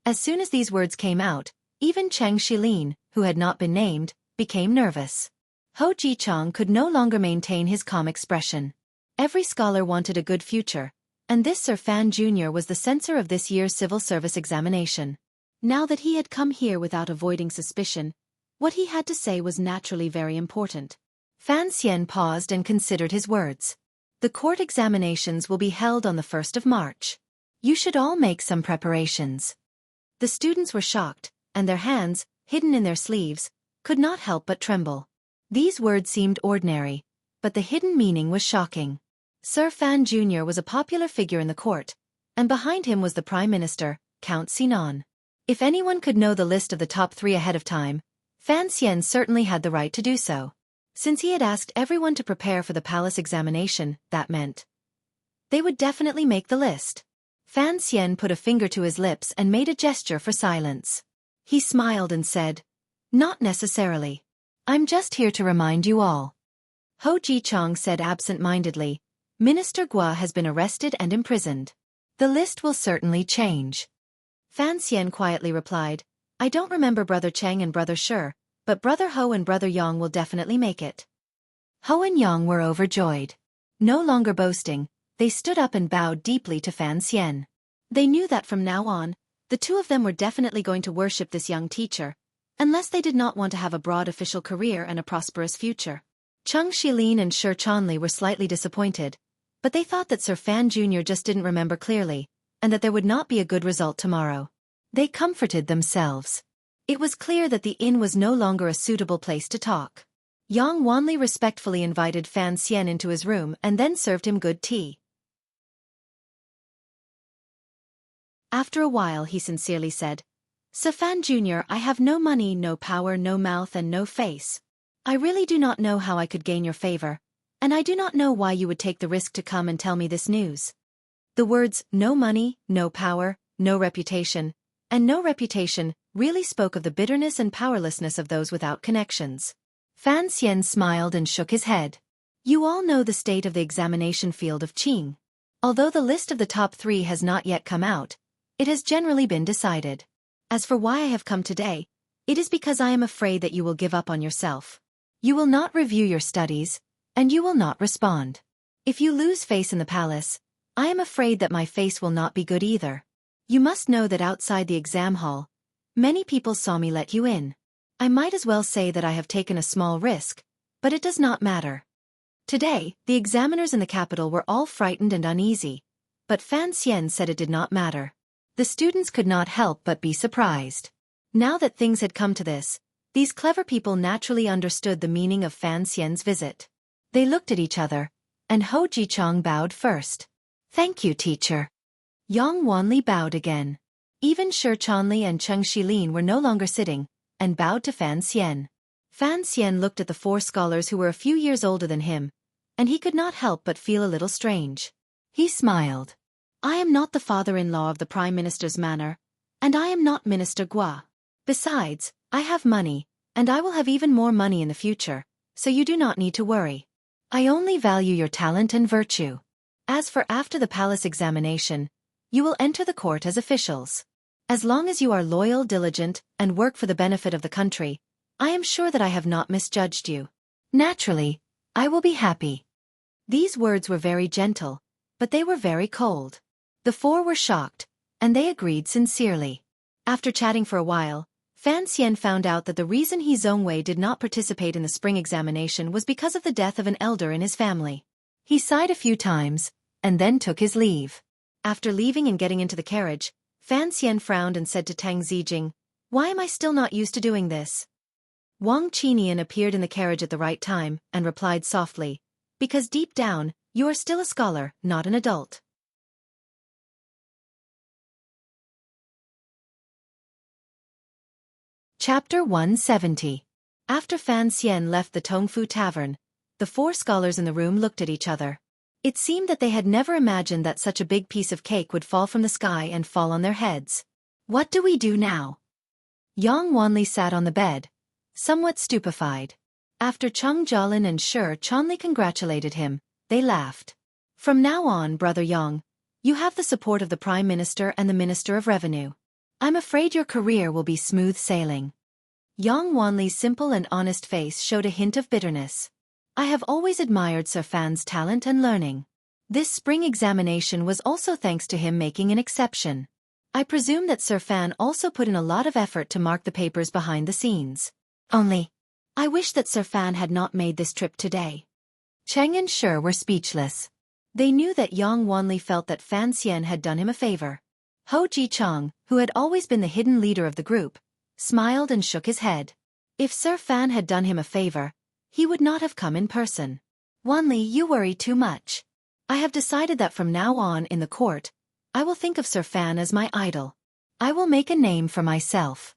As soon as these words came out, even Cheng Shilin, who had not been named, became nervous. Ho Ji-chong could no longer maintain his calm expression. Every scholar wanted a good future, and this Sir Fan Jr. was the censor of this year's civil service examination. Now that he had come here without avoiding suspicion, what he had to say was naturally very important. Fan Xian paused and considered his words. The court examinations will be held on the 1st of March. You should all make some preparations. The students were shocked, and their hands, hidden in their sleeves, could not help but tremble. These words seemed ordinary, but the hidden meaning was shocking. Sir Fan Jr. was a popular figure in the court, and behind him was the Prime Minister, Count Sinan. If anyone could know the list of the top 3 ahead of time, Fan Xian certainly had the right to do so. Since he had asked everyone to prepare for the palace examination, that meant they would definitely make the list. Fan Xian put a finger to his lips and made a gesture for silence. He smiled and said, "Not necessarily. I'm just here to remind you all." Ho Ji-chong said absent-mindedly, "Minister Gua has been arrested and imprisoned. The list will certainly change." Fan Xian quietly replied, "I don't remember Brother Cheng and Brother Shi, but Brother Ho and Brother Yang will definitely make it." Ho and Yang were overjoyed. No longer boasting, they stood up and bowed deeply to Fan Xian. They knew that from now on, the two of them were definitely going to worship this young teacher, unless they did not want to have a broad official career and a prosperous future. Cheng Shilin and Shi Chanli were slightly disappointed, but they thought that Sir Fan Jr. just didn't remember clearly, and that there would not be a good result tomorrow. They comforted themselves. It was clear that the inn was no longer a suitable place to talk. Yang Wanli respectfully invited Fan Xian into his room and then served him good tea. After a while he sincerely said, "Sir Fan Jr., I have no money, no power, no mouth and no face. I really do not know how I could gain your favor, and I do not know why you would take the risk to come and tell me this news." The words, no money, no power, no reputation, and no reputation, really spoke of the bitterness and powerlessness of those without connections. Fan Xian smiled and shook his head. "You all know the state of the examination field of Qing. Although the list of the top 3 has not yet come out, it has generally been decided. As for why I have come today, it is because I am afraid that you will give up on yourself. You will not review your studies, and you will not respond. If you lose face in the palace, I am afraid that my face will not be good either. You must know that outside the exam hall, many people saw me let you in. I might as well say that I have taken a small risk, but it does not matter." Today, the examiners in the capital were all frightened and uneasy, but Fan Xian said it did not matter. The students could not help but be surprised. Now that things had come to this, these clever people naturally understood the meaning of Fan Xian's visit. They looked at each other, and Ho Ji-chong bowed first. "Thank you, teacher." Yang Wanli bowed again. Even Shi Chanli and Cheng Shilin were no longer sitting, and bowed to Fan Xian. Fan Xian looked at the 4 scholars who were a few years older than him, and he could not help but feel a little strange. He smiled. "I am not the father-in-law of the Prime Minister's manor, and I am not Minister Gua. Besides, I have money, and I will have even more money in the future, so you do not need to worry. I only value your talent and virtue. As for after the palace examination, you will enter the court as officials. As long as you are loyal, diligent, and work for the benefit of the country, I am sure that I have not misjudged you. Naturally, I will be happy." These words were very gentle, but they were very cold. The 4 were shocked, and they agreed sincerely. After chatting for a while, Fan Xian found out that the reason he Zhongwei did not participate in the spring examination was because of the death of an elder in his family. He sighed a few times, and then took his leave. After leaving and getting into the carriage, Fan Xian frowned and said to Tang Zijing, "Why am I still not used to doing this?" Wang Qinian appeared in the carriage at the right time, and replied softly, "Because deep down, you are still a scholar, not an adult." Chapter 170. After Fan Xian left the Tongfu Tavern, the 4 scholars in the room looked at each other. It seemed that they had never imagined that such a big piece of cake would fall from the sky and fall on their heads. "What do we do now?" Yang Wanli sat on the bed, somewhat stupefied. After Cheng Jialin and Shi Chanli congratulated him, they laughed. "From now on, Brother Yang, you have the support of the Prime Minister and the Minister of Revenue. I'm afraid your career will be smooth sailing." Yang Wanli's simple and honest face showed a hint of bitterness. "I have always admired Sir Fan's talent and learning. This spring examination was also thanks to him making an exception. I presume that Sir Fan also put in a lot of effort to mark the papers behind the scenes. Only, I wish that Sir Fan had not made this trip today." Cheng and Shi were speechless. They knew that Yang Wanli felt that Fan Xian had done him a favor. Ho Ji-chong, who had always been the hidden leader of the group, smiled and shook his head. If Sir Fan had done him a favor, he would not have come in person. "Wanli, you worry too much. I have decided that from now on in the court, I will think of Sir Fan as my idol. I will make a name for myself."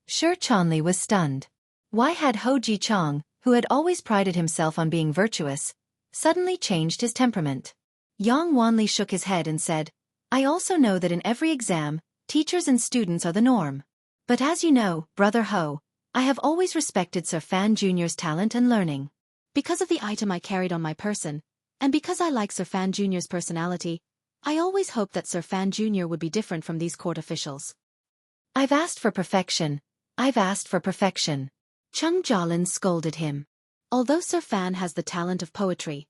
Shi Chanli was stunned. Why had Ho Ji-chong, who had always prided himself on being virtuous, suddenly changed his temperament? Yang Wanli shook his head and said, "I also know that in every exam, teachers and students are the norm. But as you know, Brother Ho, I have always respected Sir Fan Jr.'s talent and learning. Because of the item I carried on my person, and because I like Sir Fan Jr.'s personality, I always hoped that Sir Fan Jr. would be different from these court officials. I've asked for perfection. I've asked for perfection." Cheng Jialin scolded him. Although Sir Fan has the talent of poetry,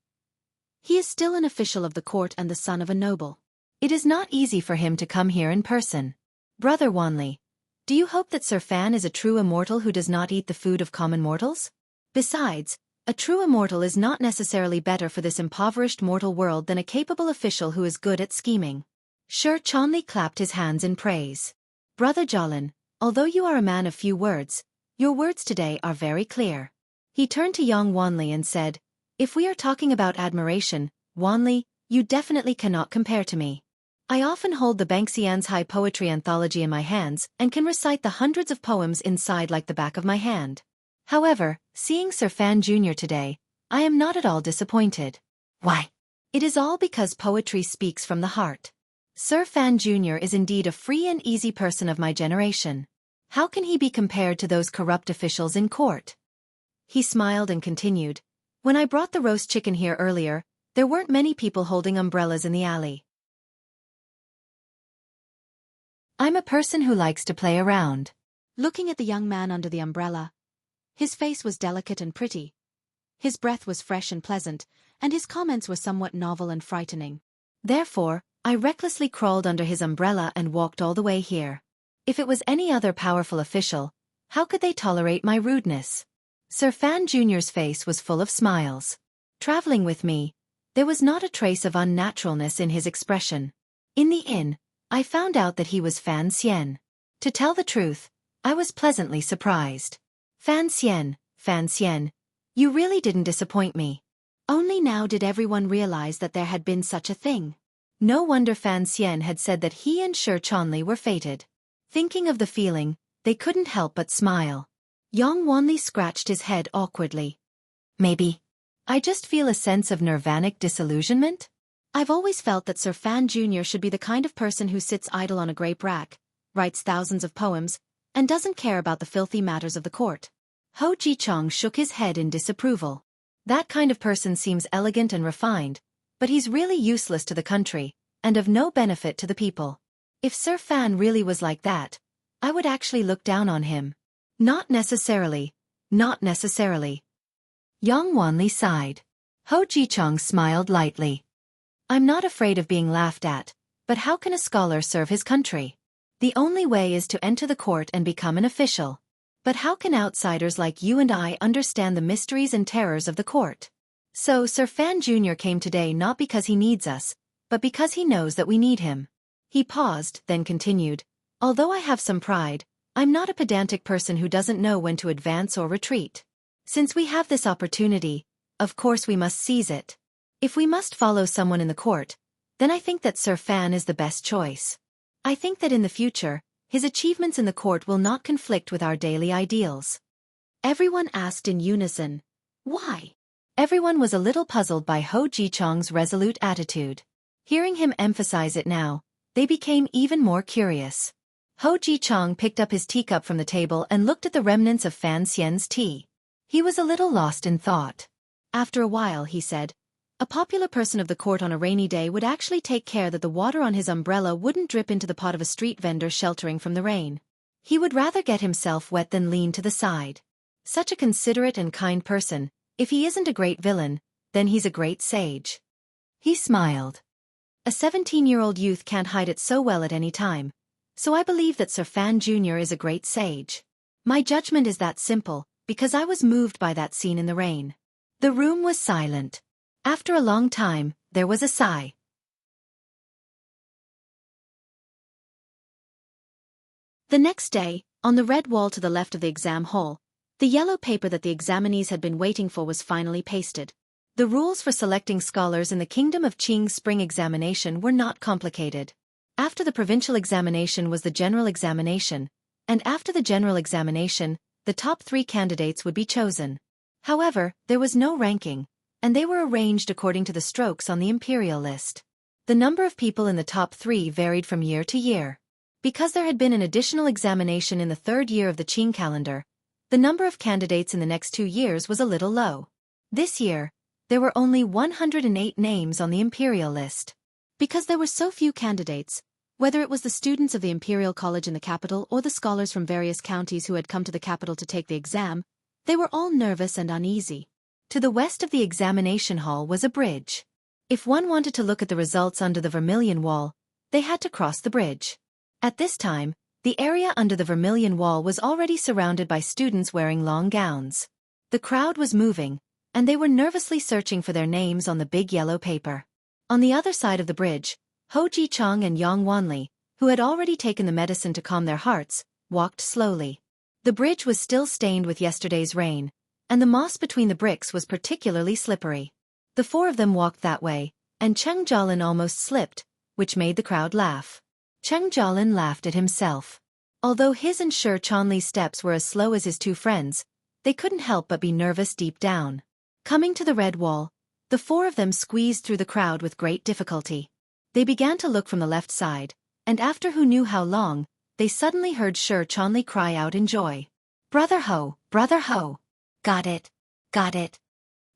he is still an official of the court and the son of a noble. It is not easy for him to come here in person. Brother Wanli, do you hope that Sir Fan is a true immortal who does not eat the food of common mortals? Besides, a true immortal is not necessarily better for this impoverished mortal world than a capable official who is good at scheming. Shi Chanli clapped his hands in praise. Brother Jialin, although you are a man of few words, your words today are very clear. He turned to Yang Wanli and said, "If we are talking about admiration, Wanli, you definitely cannot compare to me. I often hold the Banxian's high poetry anthology in my hands and can recite the hundreds of poems inside like the back of my hand. However, seeing Sir Fan Jr. today, I am not at all disappointed. Why? It is all because poetry speaks from the heart. Sir Fan Jr. is indeed a free and easy person of my generation. How can he be compared to those corrupt officials in court?" He smiled and continued, "When I brought the roast chicken here earlier, there weren't many people holding umbrellas in the alley. I'm a person who likes to play around." Looking at the young man under the umbrella, his face was delicate and pretty. His breath was fresh and pleasant, and his comments were somewhat novel and frightening. Therefore, I recklessly crawled under his umbrella and walked all the way here. If it was any other powerful official, how could they tolerate my rudeness? Sir Fan Jr.'s face was full of smiles. Traveling with me, there was not a trace of unnaturalness in his expression. In the inn, I found out that he was Fan Xian. To tell the truth, I was pleasantly surprised. Fan Xian, you really didn't disappoint me. Only now did everyone realize that there had been such a thing. No wonder Fan Xian had said that he and Xueqi were fated. Thinking of the feeling, they couldn't help but smile. Yang Wanli scratched his head awkwardly. Maybe. I just feel a sense of nirvanic disillusionment? I've always felt that Sir Fan Jr. should be the kind of person who sits idle on a grape rack, writes thousands of poems, and doesn't care about the filthy matters of the court. Ho Jichong shook his head in disapproval. That kind of person seems elegant and refined, but he's really useless to the country, and of no benefit to the people. If Sir Fan really was like that, I would actually look down on him. Not necessarily. Not necessarily. Yang Wanli sighed. Ho Jichong smiled lightly. I'm not afraid of being laughed at, but how can a scholar serve his country? The only way is to enter the court and become an official. But how can outsiders like you and I understand the mysteries and terrors of the court? So Sir Fan Jr. came today not because he needs us, but because he knows that we need him. He paused, then continued, although I have some pride, I'm not a pedantic person who doesn't know when to advance or retreat. Since we have this opportunity, of course we must seize it. If we must follow someone in the court, then I think that Sir Fan is the best choice. I think that in the future, his achievements in the court will not conflict with our daily ideals. Everyone asked in unison, why? Everyone was a little puzzled by Ho Jichong's resolute attitude. Hearing him emphasize it now, they became even more curious. Ho Jichong picked up his teacup from the table and looked at the remnants of Fan Xian's tea. He was a little lost in thought. After a while, he said, a popular person of the court on a rainy day would actually take care that the water on his umbrella wouldn't drip into the pot of a street vendor sheltering from the rain. He would rather get himself wet than lean to the side. Such a considerate and kind person, if he isn't a great villain, then he's a great sage. He smiled. A 17-year-old youth can't hide it so well at any time, so I believe that Sir Fan Jr. is a great sage. My judgment is that simple, because I was moved by that scene in the rain. The room was silent. After a long time, there was a sigh. The next day, on the red wall to the left of the exam hall, the yellow paper that the examinees had been waiting for was finally pasted. The rules for selecting scholars in the Kingdom of Qing's spring examination were not complicated. After the provincial examination was the general examination, and after the general examination, the top 3 candidates would be chosen. However, there was no ranking, and they were arranged according to the strokes on the imperial list. The number of people in the top 3 varied from year to year. Because there had been an additional examination in the 3rd year of the Qing calendar, the number of candidates in the next 2 years was a little low. This year, there were only 108 names on the imperial list. Because there were so few candidates, whether it was the students of the Imperial College in the capital or the scholars from various counties who had come to the capital to take the exam, they were all nervous and uneasy. To the west of the examination hall was a bridge. If one wanted to look at the results under the Vermilion Wall, they had to cross the bridge. At this time, the area under the Vermilion Wall was already surrounded by students wearing long gowns. The crowd was moving, and they were nervously searching for their names on the big yellow paper. On the other side of the bridge, Ho Jichong and Yang Wanli, who had already taken the medicine to calm their hearts, walked slowly. The bridge was still stained with yesterday's rain, and the moss between the bricks was particularly slippery. The 4 of them walked that way, and Cheng Jialin almost slipped, which made the crowd laugh. Cheng Jialin laughed at himself. Although his and Xueqi's steps were as slow as his 2 friends, they couldn't help but be nervous deep down. Coming to the red wall, the 4 of them squeezed through the crowd with great difficulty. They began to look from the left side, and after who knew how long, they suddenly heard Xueqi cry out in joy. Brother Ho! Brother Ho! Got it! Got it!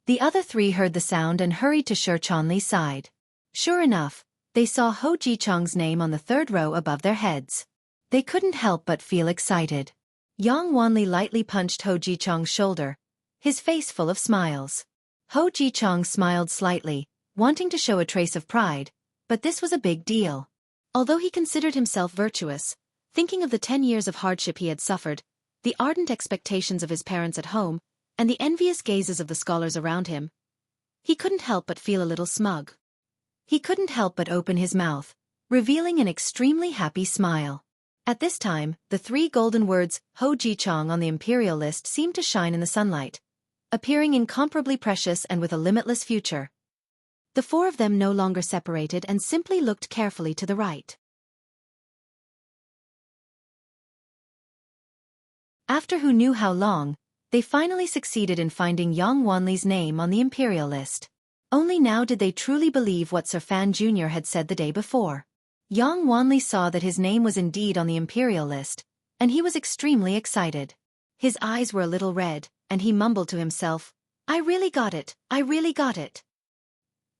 The other 3 heard the sound and hurried to Xueqi's side. Sure enough, they saw Ho Jichong's name on the 3rd row above their heads. They couldn't help but feel excited. Yang Wanli lightly punched Ho Jichong's shoulder, his face full of smiles. Ho Jichong smiled slightly, wanting to show a trace of pride, but this was a big deal. Although he considered himself virtuous, thinking of the 10 years of hardship he had suffered, the ardent expectations of his parents at home, and the envious gazes of the scholars around him, he couldn't help but feel a little smug. He couldn't help but open his mouth, revealing an extremely happy smile. At this time, the 3 golden words, Ho Jichong on the imperial list seemed to shine in the sunlight, appearing incomparably precious and with a limitless future. The four of them no longer separated and simply looked carefully to the right. After who knew how long, they finally succeeded in finding Yang Wanli's name on the imperial list. Only now did they truly believe what Sir Fan Jr. had said the day before. Yang Wanli saw that his name was indeed on the imperial list, and he was extremely excited. His eyes were a little red, and he mumbled to himself, "I really got it, I really got it."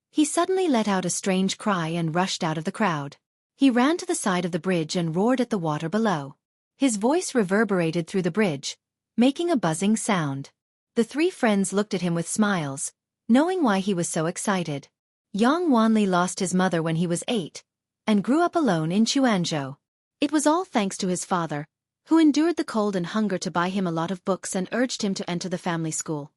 He suddenly let out a strange cry and rushed out of the crowd. He ran to the side of the bridge and roared at the water below. His voice reverberated through the bridge, making a buzzing sound. The three friends looked at him with smiles, knowing why he was so excited. Yang Wanli lost his mother when he was 8, and grew up alone in Xuanzhou. It was all thanks to his father, who endured the cold and hunger to buy him a lot of books and urged him to enter the family school.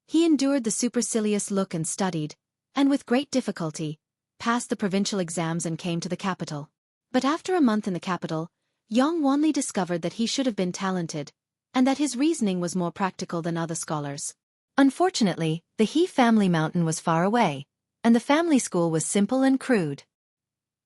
He endured the supercilious look and studied, and with great difficulty, passed the provincial exams and came to the capital. But after a month in the capital, Yang Wanli discovered that he should have been talented, and that his reasoning was more practical than other scholars. Unfortunately, the He family mountain was far away, and the family school was simple and crude.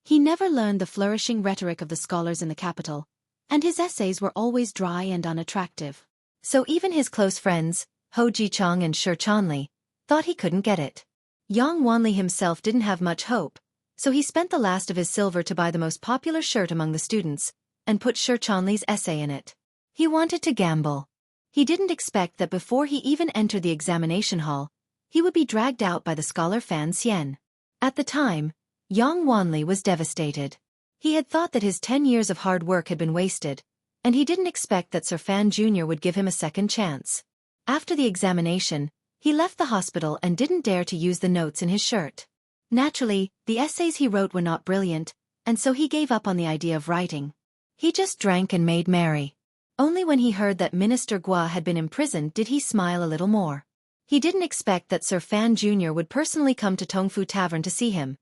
He never learned the flourishing rhetoric of the scholars in the capital, and his essays were always dry and unattractive. So even his close friends, Ho Jichang and Shi Chanli, thought he couldn't get it. Yang Wanli himself didn't have much hope, so he spent the last of his silver to buy the most popular shirt among the students, and put Shi Chanli's essay in it. He wanted to gamble. He didn't expect that before he even entered the examination hall, he would be dragged out by the scholar Fan Xian. At the time, Yang Wanli was devastated. He had thought that his 10 years of hard work had been wasted, and he didn't expect that Sir Fan Jr. would give him a second chance. After the examination, he left the hospital and didn't dare to use the notes in his shirt. Naturally, the essays he wrote were not brilliant, and so he gave up on the idea of writing. He just drank and made merry. Only when he heard that Minister Gua had been imprisoned did he smile a little more. He didn't expect that Sir Fan Jr. would personally come to Tongfu Tavern to see him,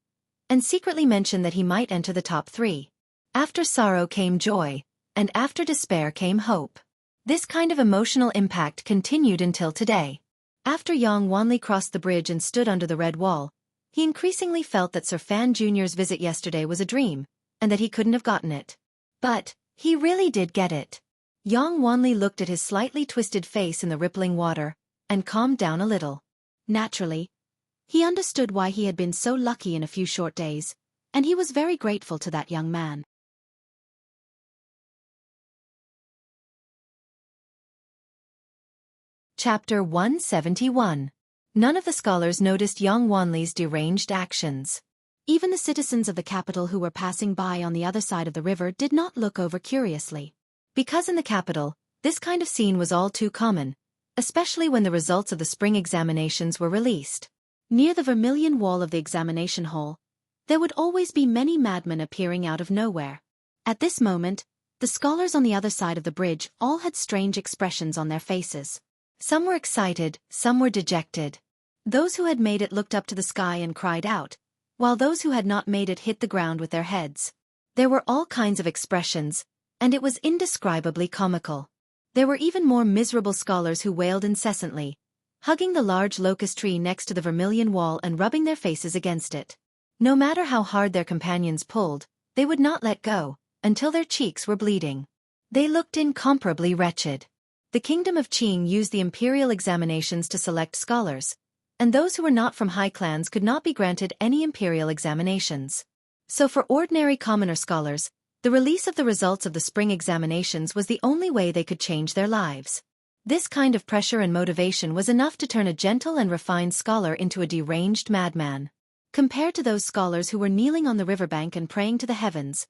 and secretly mention that he might enter the top 3. After sorrow came joy, and after despair came hope. This kind of emotional impact continued until today. After Yang Wanli crossed the bridge and stood under the red wall, he increasingly felt that Sir Fan Jr.'s visit yesterday was a dream, and that he couldn't have gotten it. But he really did get it. Yang Wanli looked at his slightly twisted face in the rippling water, and calmed down a little. Naturally, he understood why he had been so lucky in a few short days, and he was very grateful to that young man. Chapter 171. None of the scholars noticed Yang Wanli's deranged actions. Even the citizens of the capital who were passing by on the other side of the river did not look over curiously. Because in the capital, this kind of scene was all too common, especially when the results of the spring examinations were released. Near the vermilion wall of the examination hall, there would always be many madmen appearing out of nowhere. At this moment, the scholars on the other side of the bridge all had strange expressions on their faces. Some were excited, some were dejected. Those who had made it looked up to the sky and cried out, while those who had not made it hit the ground with their heads. There were all kinds of expressions, and it was indescribably comical. There were even more miserable scholars who wailed incessantly, hugging the large locust tree next to the vermilion wall and rubbing their faces against it. No matter how hard their companions pulled, they would not let go, until their cheeks were bleeding. They looked incomparably wretched. The kingdom of Qing used the imperial examinations to select scholars, and those who were not from high clans could not be granted any imperial examinations. So for ordinary commoner scholars, the release of the results of the spring examinations was the only way they could change their lives. This kind of pressure and motivation was enough to turn a gentle and refined scholar into a deranged madman. Compared to those scholars who were kneeling on the riverbank and praying to the heavens,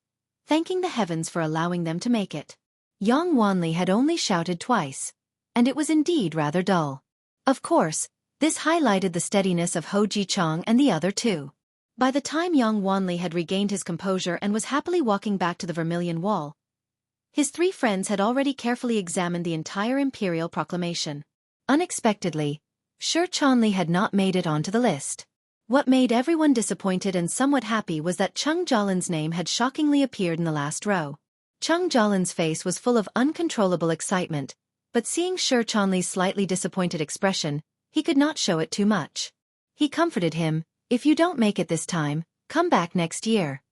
thanking the heavens for allowing them to make it, Yang Wanli had only shouted twice, and it was indeed rather dull. Of course, this highlighted the steadiness of Ho Jichang and the other two. By the time Yang Wanli had regained his composure and was happily walking back to the vermilion wall, his three friends had already carefully examined the entire imperial proclamation. Unexpectedly, Shi Chanli had not made it onto the list. What made everyone disappointed and somewhat happy was that Cheng Jialin's name had shockingly appeared in the last row. Cheng Jialin's face was full of uncontrollable excitement, But seeing Shi Chanli's slightly disappointed expression, he could not show it too much. He comforted him, "If you don't make it this time, come back next year."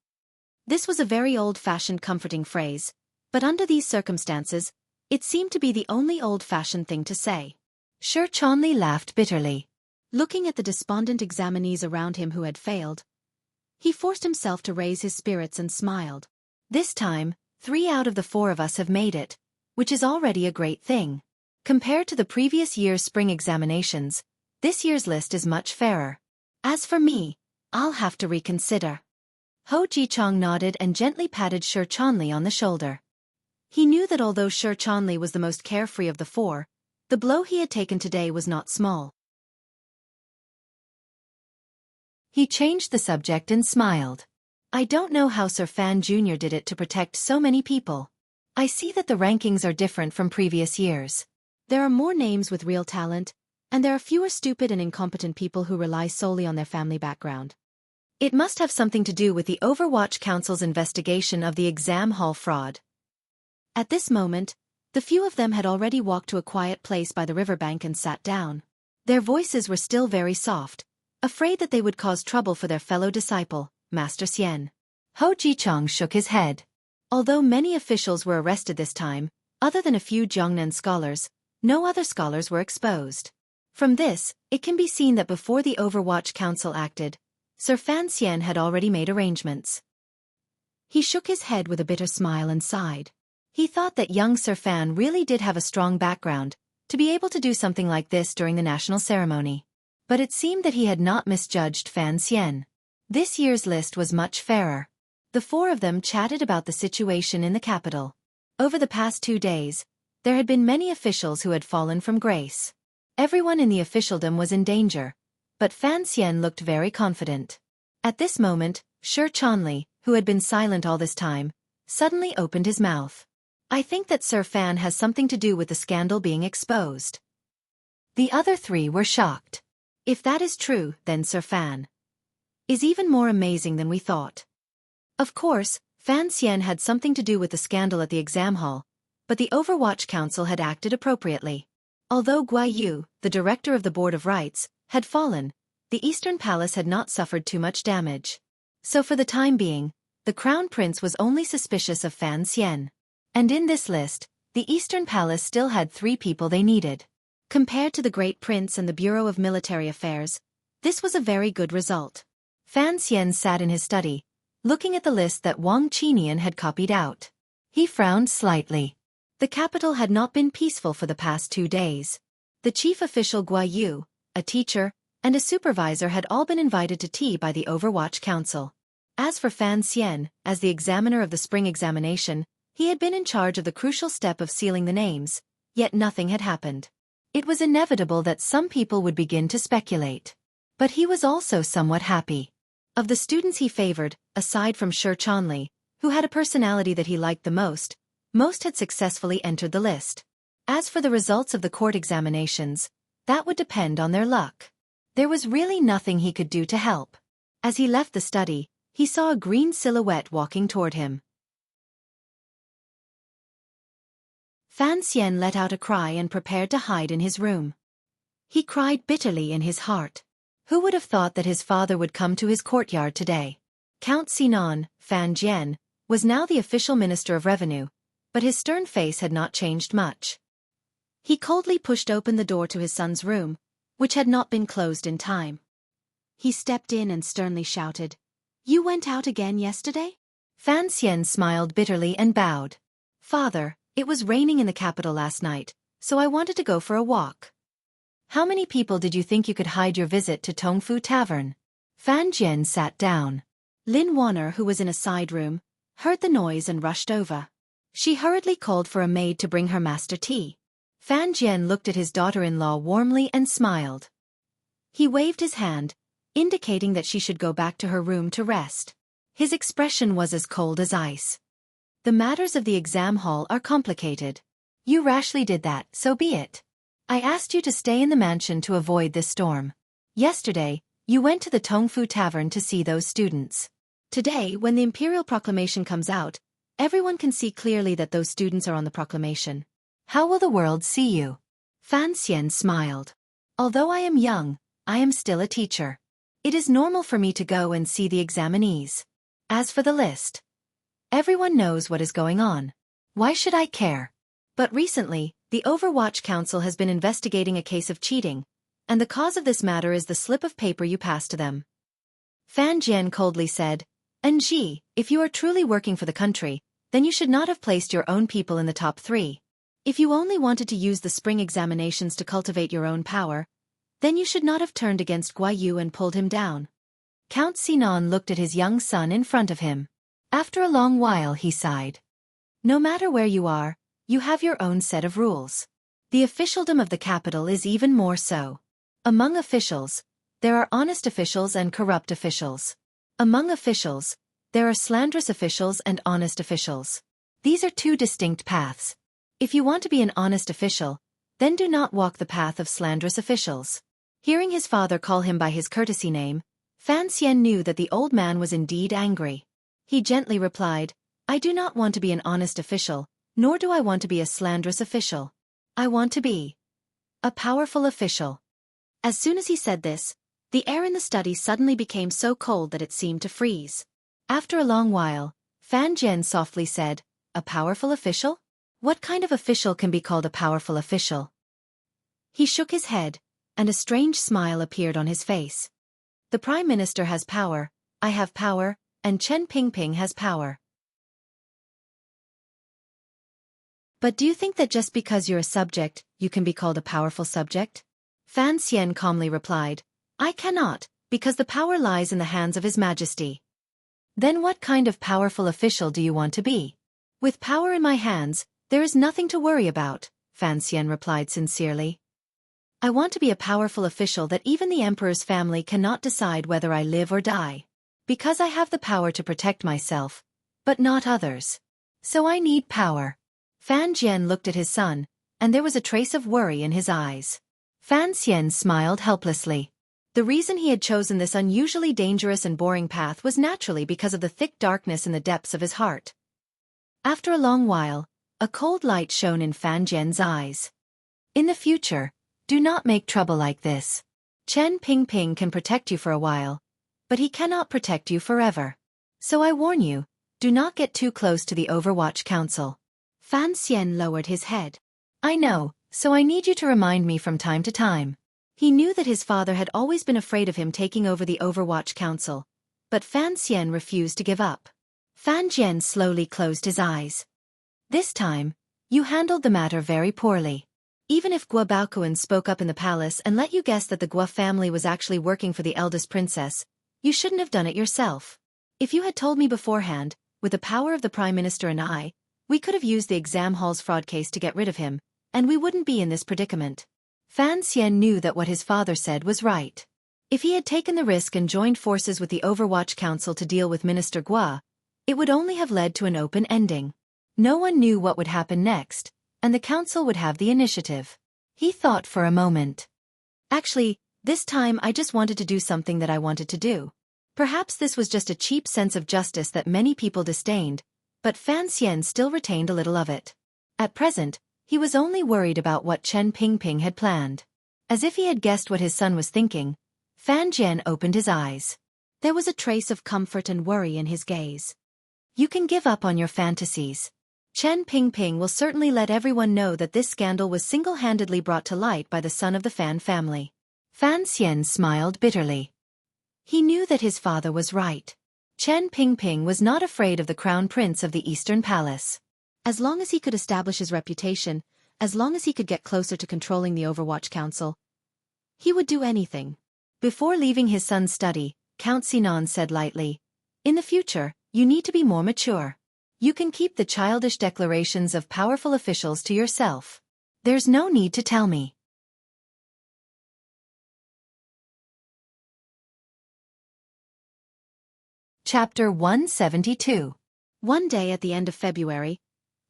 This was a very old-fashioned comforting phrase, but under these circumstances, it seemed to be the only old-fashioned thing to say. Shi Chanli laughed bitterly. Looking at the despondent examinees around him who had failed, he forced himself to raise his spirits and smiled. "This time, 3 out of the 4 of us have made it, which is already a great thing. Compared to the previous year's spring examinations, this year's list is much fairer. As for me, I'll have to reconsider." Ho Jichong nodded and gently patted Shi Chanli on the shoulder. He knew that although Shi Chanli was the most carefree of the 4, the blow he had taken today was not small. He changed the subject and smiled. "I don't know how Sir Fan Jr. did it to protect so many people. I see that the rankings are different from previous years. There are more names with real talent, and there are fewer stupid and incompetent people who rely solely on their family background. It must have something to do with the Overwatch Council's investigation of the exam hall fraud." At this moment, the few of them had already walked to a quiet place by the riverbank and sat down. Their voices were still very soft, afraid that they would cause trouble for their fellow disciple, Master Xian. Ho Jichong shook his head. Although many officials were arrested this time, other than a few Jiangnan scholars, no other scholars were exposed. From this, it can be seen that before the Overwatch Council acted, Sir Fan Xian had already made arrangements. He shook his head with a bitter smile and sighed. He thought that young Sir Fan really did have a strong background, to be able to do something like this during the national ceremony. But it seemed that he had not misjudged Fan Xian. This year's list was much fairer. The 4 of them chatted about the situation in the capital. Over the past 2 days, there had been many officials who had fallen from grace. Everyone in the officialdom was in danger, but Fan Xian looked very confident. At this moment, Shi Chanli, who had been silent all this time, suddenly opened his mouth. "I think that Sir Fan has something to do with the scandal being exposed." The other 3 were shocked. "If that is true, then Sir Fan is even more amazing than we thought." Of course, Fan Xian had something to do with the scandal at the exam hall, but the Overwatch Council had acted appropriately. Although Guai Yu, the director of the Board of Rights, had fallen, the Eastern Palace had not suffered too much damage. So for the time being, the Crown Prince was only suspicious of Fan Xian. And in this list, the Eastern Palace still had 3 people they needed. Compared to the Great Prince and the Bureau of Military Affairs, this was a very good result. Fan Xian sat in his study, looking at the list that Wang Qinian had copied out. He frowned slightly. The capital had not been peaceful for the past 2 days. The chief official Guai Yu, a teacher, and a supervisor had all been invited to tea by the Overwatch Council. As for Fan Xian, as the examiner of the spring examination, he had been in charge of the crucial step of sealing the names, yet nothing had happened. It was inevitable that some people would begin to speculate. But he was also somewhat happy. Of the students he favored, aside from Shi Chanli, who had a personality that he liked the most had successfully entered the list. As for the results of the court examinations, that would depend on their luck. There was really nothing he could do to help. As he left the study, he saw a green silhouette walking toward him. Fan Xian let out a cry and prepared to hide in his room. He cried bitterly in his heart. Who would have thought that his father would come to his courtyard today? Count Sinan, Fan Jian, was now the official Minister of Revenue, but his stern face had not changed much. He coldly pushed open the door to his son's room, which had not been closed in time. He stepped in and sternly shouted, "You went out again yesterday?" Fan Xian smiled bitterly and bowed. "Father, it was raining in the capital last night, so I wanted to go for a walk." "How many people did you think you could hide your visit to Tongfu Tavern?" Fan Jian sat down. Lin Wanner, who was in a side room, heard the noise and rushed over. She hurriedly called for a maid to bring her master tea. Fan Jian looked at his daughter-in-law warmly and smiled. He waved his hand, indicating that she should go back to her room to rest. His expression was as cold as ice. "The matters of the exam hall are complicated. You rashly did that, so be it. I asked you to stay in the mansion to avoid this storm. Yesterday, you went to the Tongfu Tavern to see those students. Today, when the imperial proclamation comes out, everyone can see clearly that those students are on the proclamation. How will the world see you? Fan Xian smiled. Although I am young, I am still a teacher. It is normal for me to go and see the examinees. As for the list, everyone knows what is going on. Why should I care? But recently, the Overwatch Council has been investigating a case of cheating, and the cause of this matter is the slip of paper you passed to them. Fan Jian coldly said, "Ji, if you are truly working for the country, then you should not have placed your own people in the top 3. If you only wanted to use the spring examinations to cultivate your own power, then you should not have turned against Guo Yu and pulled him down." Count Sinan looked at his young son in front of him. After a long while he sighed. No matter where you are, you have your own set of rules. The officialdom of the capital is even more so. Among officials, there are honest officials and corrupt officials. Among officials, there are slanderous officials and honest officials. These are 2 distinct paths. If you want to be an honest official, then do not walk the path of slanderous officials. Hearing his father call him by his courtesy name, Fan Xian knew that the old man was indeed angry. He gently replied, "I do not want to be an honest official, nor do I want to be a slanderous official. I want to be a powerful official." As soon as he said this, the air in the study suddenly became so cold that it seemed to freeze. After a long while, Fan Jian softly said, "A powerful official? What kind of official can be called a powerful official?" He shook his head, and a strange smile appeared on his face. "The Prime Minister has power, I have power, and Chen Pingping has power. But do you think that just because you're a subject, you can be called a powerful subject?" Fan Xian calmly replied, "I cannot, because the power lies in the hands of His Majesty." "Then what kind of powerful official do you want to be?" "With power in my hands, there is nothing to worry about," Fan Xian replied sincerely. "I want to be a powerful official that even the emperor's family cannot decide whether I live or die. Because I have the power to protect myself, but not others. So I need power." Fan Jian looked at his son, and there was a trace of worry in his eyes. Fan Xian smiled helplessly. The reason he had chosen this unusually dangerous and boring path was naturally because of the thick darkness in the depths of his heart. After a long while, a cold light shone in Fan Jian's eyes. "In the future, do not make trouble like this. Chen Pingping can protect you for a while, but he cannot protect you forever. So I warn you, do not get too close to the Overwatch Council." Fan Xian lowered his head. "I know, so I need you to remind me from time to time." He knew that his father had always been afraid of him taking over the Overwatch Council, but Fan Xian refused to give up. Fan Jian slowly closed his eyes. "This time, you handled the matter very poorly. Even if Guo Baokuan spoke up in the palace and let you guess that the Guo family was actually working for the eldest princess, you shouldn't have done it yourself. If you had told me beforehand, with the power of the Prime Minister and I, we could have used the exam hall's fraud case to get rid of him, and we wouldn't be in this predicament." Fan Xian knew that what his father said was right. If he had taken the risk and joined forces with the Overwatch Council to deal with Minister Guo, it would only have led to an open ending. No one knew what would happen next, and the council would have the initiative. He thought for a moment. "Actually, this time I just wanted to do something that I wanted to do." Perhaps this was just a cheap sense of justice that many people disdained, but Fan Xian still retained a little of it. At present, he was only worried about what Chen Pingping had planned. As if he had guessed what his son was thinking, Fan Jian opened his eyes. There was a trace of comfort and worry in his gaze. "You can give up on your fantasies. Chen Pingping will certainly let everyone know that this scandal was single-handedly brought to light by the son of the Fan family." Fan Xian smiled bitterly. He knew that his father was right. Chen Pingping was not afraid of the crown prince of the Eastern Palace. As long as he could establish his reputation, as long as he could get closer to controlling the Overwatch Council, he would do anything. Before leaving his son's study, Count Sinan said lightly, "In the future, you need to be more mature. You can keep the childish declarations of powerful officials to yourself. There's no need to tell me." Chapter 172. One day at the end of February,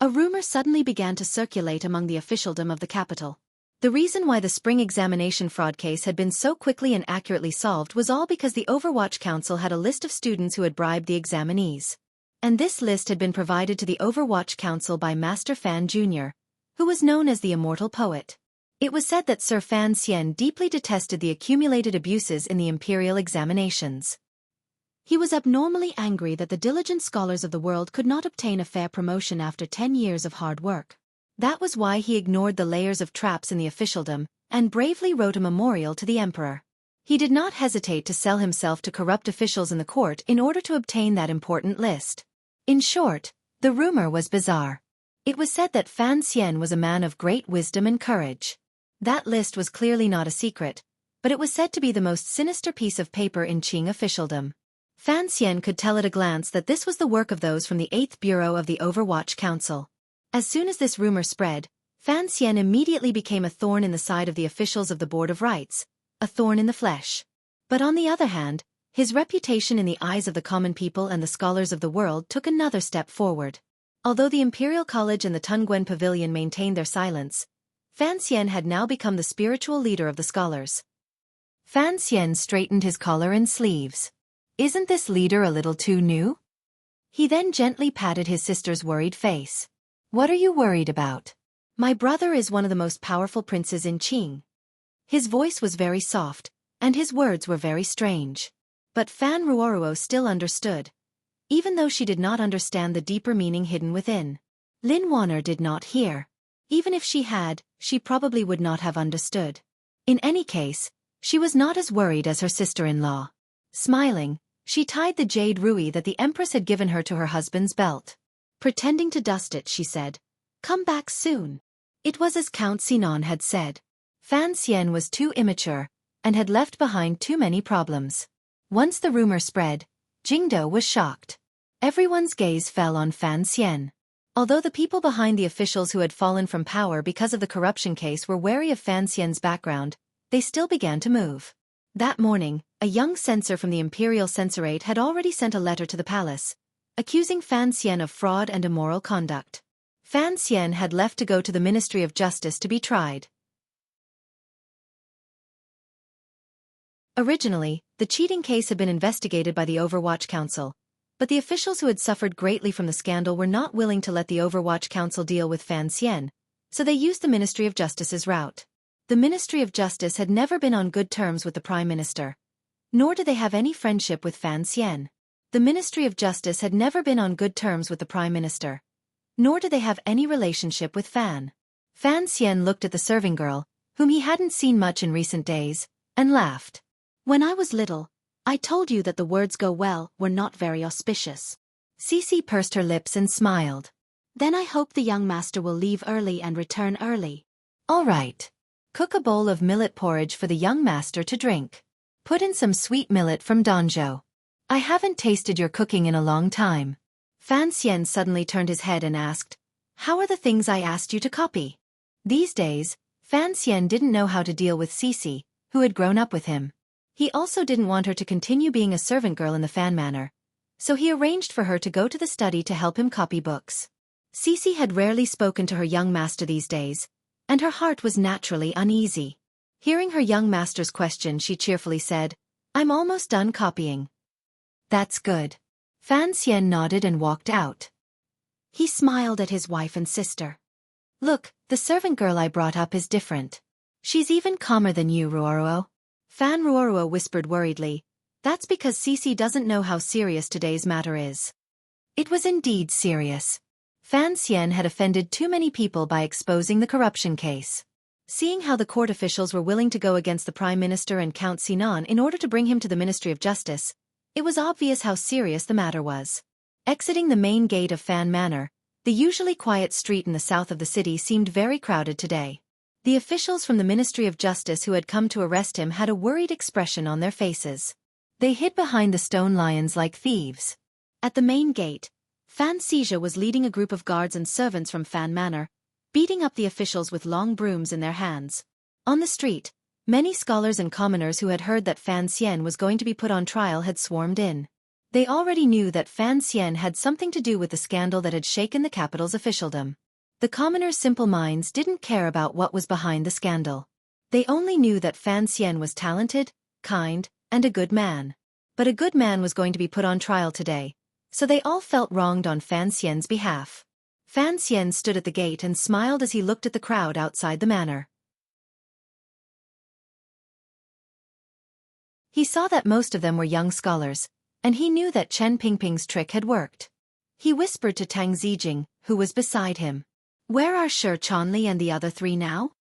a rumor suddenly began to circulate among the officialdom of the capital. The reason why the spring examination fraud case had been so quickly and accurately solved was all because the Overwatch Council had a list of students who had bribed the examinees. And this list had been provided to the Overwatch Council by Master Fan Jr., who was known as the immortal poet. It was said that Sir Fan Xian deeply detested the accumulated abuses in the imperial examinations. He was abnormally angry that the diligent scholars of the world could not obtain a fair promotion after 10 years of hard work. That was why he ignored the layers of traps in the officialdom and bravely wrote a memorial to the emperor. He did not hesitate to sell himself to corrupt officials in the court in order to obtain that important list. In short, the rumor was bizarre. It was said that Fan Xian was a man of great wisdom and courage. That list was clearly not a secret, but it was said to be the most sinister piece of paper in Qing officialdom. Fan Xian could tell at a glance that this was the work of those from the 8th Bureau of the Overwatch Council. As soon as this rumor spread, Fan Xian immediately became a thorn in the side of the officials of the Board of Rights, a thorn in the flesh. But on the other hand, his reputation in the eyes of the common people and the scholars of the world took another step forward. Although the Imperial College and the Tunguen Pavilion maintained their silence, Fan Xian had now become the spiritual leader of the scholars. Fan Xian straightened his collar and sleeves. Isn't this leader a little too new? He then gently patted his sister's worried face. What are you worried about? My brother is one of the most powerful princes in Qing. His voice was very soft, and his words were very strange. But Fan Ruoruo still understood, even though she did not understand the deeper meaning hidden within. Lin Wanner did not hear. Even if she had, she probably would not have understood. In any case, she was not as worried as her sister-in-law. Smiling, she tied the jade rui that the Empress had given her to her husband's belt. Pretending to dust it, she said, "Come back soon." It was as Count Sinan had said. Fan Xian was too immature, and had left behind too many problems. Once the rumor spread, Jingdo was shocked. Everyone's gaze fell on Fan Xian. Although the people behind the officials who had fallen from power because of the corruption case were wary of Fan Xian's background, they still began to move. That morning, a young censor from the Imperial Censorate had already sent a letter to the palace, accusing Fan Xian of fraud and immoral conduct. Fan Xian had left to go to the Ministry of Justice to be tried. Originally, the cheating case had been investigated by the Overwatch Council, but the officials who had suffered greatly from the scandal were not willing to let the Overwatch Council deal with Fan Xian, so they used the Ministry of Justice's route. The Ministry of Justice had never been on good terms with the Prime Minister, nor did they have any friendship with Fan Xian. The Ministry of Justice had never been on good terms with the Prime Minister, nor did they have any relationship with Fan. Fan Xian looked at the serving girl, whom he hadn't seen much in recent days, and laughed. When I was little, I told you that the words "go well" were not very auspicious. Cece pursed her lips and smiled. Then I hope the young master will leave early and return early. All right. Cook a bowl of millet porridge for the young master to drink. Put in some sweet millet from Danzhou. I haven't tasted your cooking in a long time. Fan Xian suddenly turned his head and asked, "How are the things I asked you to copy?" These days, Fan Xian didn't know how to deal with Cece, who had grown up with him. He also didn't want her to continue being a servant girl in the Fan manor, so he arranged for her to go to the study to help him copy books. Cece had rarely spoken to her young master these days, and her heart was naturally uneasy. Hearing her young master's question, she cheerfully said, "I'm almost done copying." "That's good." Fan Xian nodded and walked out. He smiled at his wife and sister. "Look, the servant girl I brought up is different. She's even calmer than you, Ruoruo." Fan Ruoruo whispered worriedly, "That's because Cece doesn't know how serious today's matter is." It was indeed serious. Fan Xian had offended too many people by exposing the corruption case. Seeing how the court officials were willing to go against the Prime Minister and Count Sinan in order to bring him to the Ministry of Justice, it was obvious how serious the matter was. Exiting the main gate of Fan Manor, the usually quiet street in the south of the city seemed very crowded today. The officials from the Ministry of Justice who had come to arrest him had a worried expression on their faces. They hid behind the stone lions like thieves. At the main gate, Fan Xizha was leading a group of guards and servants from Fan Manor, beating up the officials with long brooms in their hands. On the street, many scholars and commoners who had heard that Fan Xian was going to be put on trial had swarmed in. They already knew that Fan Xian had something to do with the scandal that had shaken the capital's officialdom. The commoners' simple minds didn't care about what was behind the scandal. They only knew that Fan Xian was talented, kind, and a good man. But a good man was going to be put on trial today, so they all felt wronged on Fan Xian's behalf. Fan Xian stood at the gate and smiled as he looked at the crowd outside the manor. He saw that most of them were young scholars, and he knew that Chen Pingping's trick had worked. He whispered to Tang Zijing, who was beside him. "Where are Shi Chanli and the other 3 now?"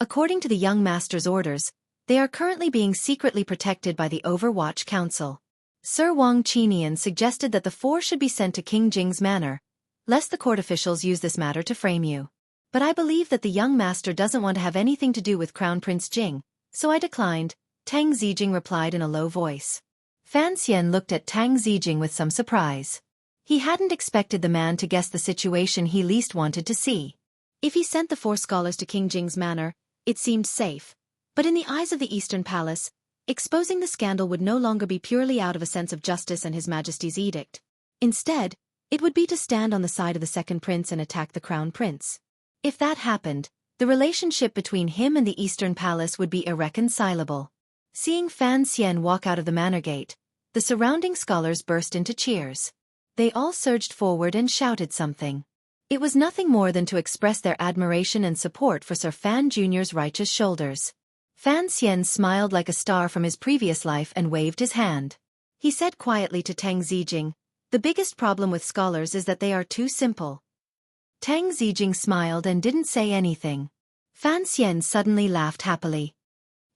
According to the young master's orders, they are currently being secretly protected by the Overwatch Council. Sir Wang Qinian suggested that the 4 should be sent to King Jing's manor, lest the court officials use this matter to frame you. But I believe that the young master doesn't want to have anything to do with Crown Prince Jing, so I declined, Tang Zijing replied in a low voice. Fan Xian looked at Tang Zijing with some surprise. He hadn't expected the man to guess the situation he least wanted to see. If he sent the 4 scholars to King Jing's manor, it seemed safe, but in the eyes of the Eastern Palace, exposing the scandal would no longer be purely out of a sense of justice and His Majesty's edict. Instead, it would be to stand on the side of the second prince and attack the crown prince. If that happened, the relationship between him and the Eastern Palace would be irreconcilable. Seeing Fan Xian walk out of the manor gate, the surrounding scholars burst into cheers. They all surged forward and shouted something. It was nothing more than to express their admiration and support for Sir Fan Jr.'s righteous shoulders. Fan Xian smiled like a star from his previous life and waved his hand. He said quietly to Tang Zijing, "The biggest problem with scholars is that they are too simple." Tang Zijing smiled and didn't say anything. Fan Xian suddenly laughed happily.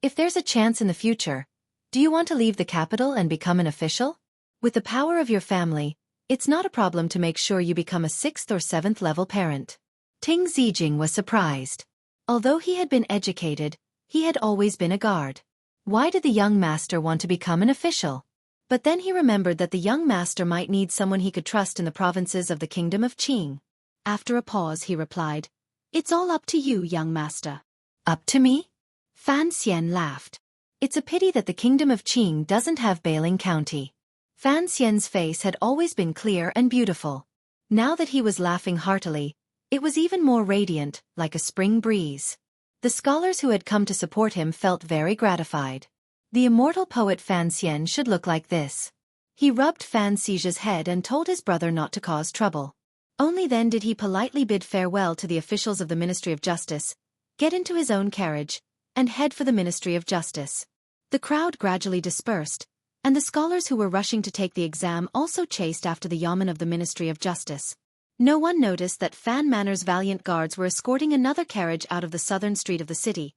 "If there's a chance in the future, do you want to leave the capital and become an official? With the power of your family, it's not a problem to make sure you become a 6th or 7th level parent." Tang Zijing was surprised. Although he had been educated, he had always been a guard. Why did the young master want to become an official? But then he remembered that the young master might need someone he could trust in the provinces of the kingdom of Qing. After a pause he replied, "It's all up to you, young master." "Up to me?" Fan Xian laughed. "It's a pity that the kingdom of Qing doesn't have Bailing County." Fan Xian's face had always been clear and beautiful. Now that he was laughing heartily, it was even more radiant, like a spring breeze. The scholars who had come to support him felt very gratified. The immortal poet Fan Xian should look like this. He rubbed Fan Xi's head and told his brother not to cause trouble. Only then did he politely bid farewell to the officials of the Ministry of Justice, get into his own carriage, and head for the Ministry of Justice. The crowd gradually dispersed, and the scholars who were rushing to take the exam also chased after the yeomen of the Ministry of Justice. No one noticed that Fan Manor's valiant guards were escorting another carriage out of the southern street of the city,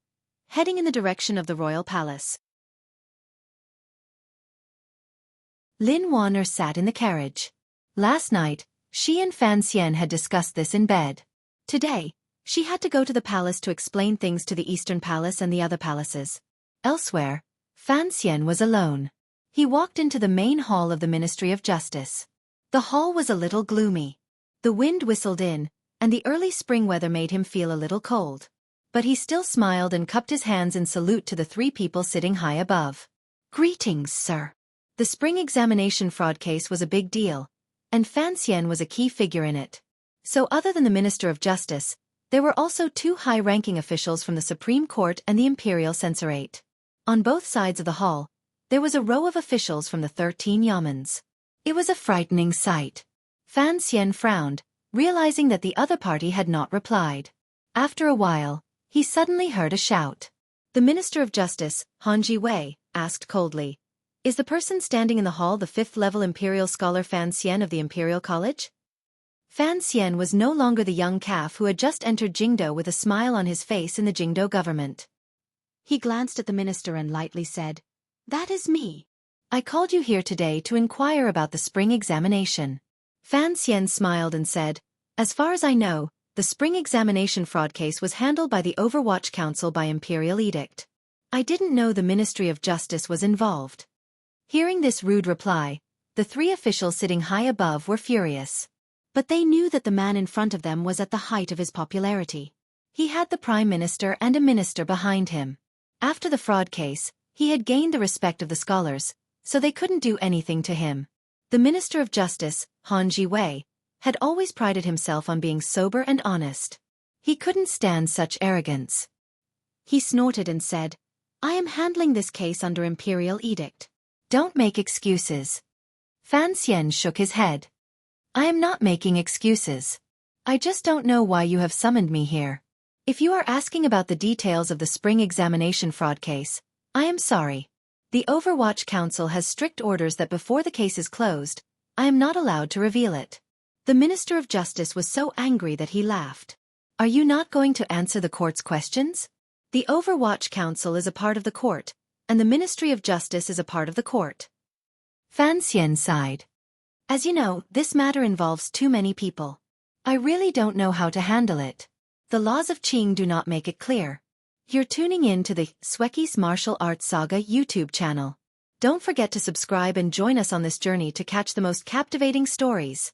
heading in the direction of the royal palace. Lin Wan'er sat in the carriage. Last night, she and Fan Xian had discussed this in bed. Today, she had to go to the palace to explain things to the Eastern Palace and the other palaces. Elsewhere, Fan Xian was alone. He walked into the main hall of the Ministry of Justice. The hall was a little gloomy. The wind whistled in, and the early spring weather made him feel a little cold. But he still smiled and cupped his hands in salute to the 3 people sitting high above. "Greetings, sir." The spring examination fraud case was a big deal, and Fan Xian was a key figure in it. So other than the Minister of Justice, there were also 2 high-ranking officials from the Supreme Court and the Imperial Censorate. On both sides of the hall, there was a row of officials from the 13 yamens. It was a frightening sight. Fan Xian frowned, realizing that the other party had not replied. After a while, he suddenly heard a shout. The Minister of Justice, Han Jiwei, asked coldly, "Is the person standing in the hall the 5th-level Imperial scholar Fan Xian of the Imperial College?" Fan Xian was no longer the young calf who had just entered Jingdo with a smile on his face in the Jingdo government. He glanced at the minister and lightly said, "That is me. I called you here today to inquire about the spring examination." Fan Xian smiled and said, "As far as I know, the spring examination fraud case was handled by the Overwatch Council by Imperial Edict. I didn't know the Ministry of Justice was involved." Hearing this rude reply, the 3 officials sitting high above were furious. But they knew that the man in front of them was at the height of his popularity. He had the Prime Minister and a minister behind him. After the fraud case, he had gained the respect of the scholars, so they couldn't do anything to him. The Minister of Justice, Han Jiwei, had always prided himself on being sober and honest. He couldn't stand such arrogance. He snorted and said, "I am handling this case under Imperial Edict. Don't make excuses." Fan Xian shook his head. "I am not making excuses. I just don't know why you have summoned me here. If you are asking about the details of the spring examination fraud case, I am sorry. The Overwatch Council has strict orders that before the case is closed, I am not allowed to reveal it. The Minister of Justice was so angry that he laughed. Are you not going to answer the court's questions? The Overwatch Council is a part of the court, and the Ministry of Justice is a part of the court. Fan Xian sighed. As you know, this matter involves too many people. I really don't know how to handle it. The laws of Qing do not make it clear. You're tuning in to the Xueqi's Martial Arts Saga YouTube channel. Don't forget to subscribe and join us on this journey to catch the most captivating stories.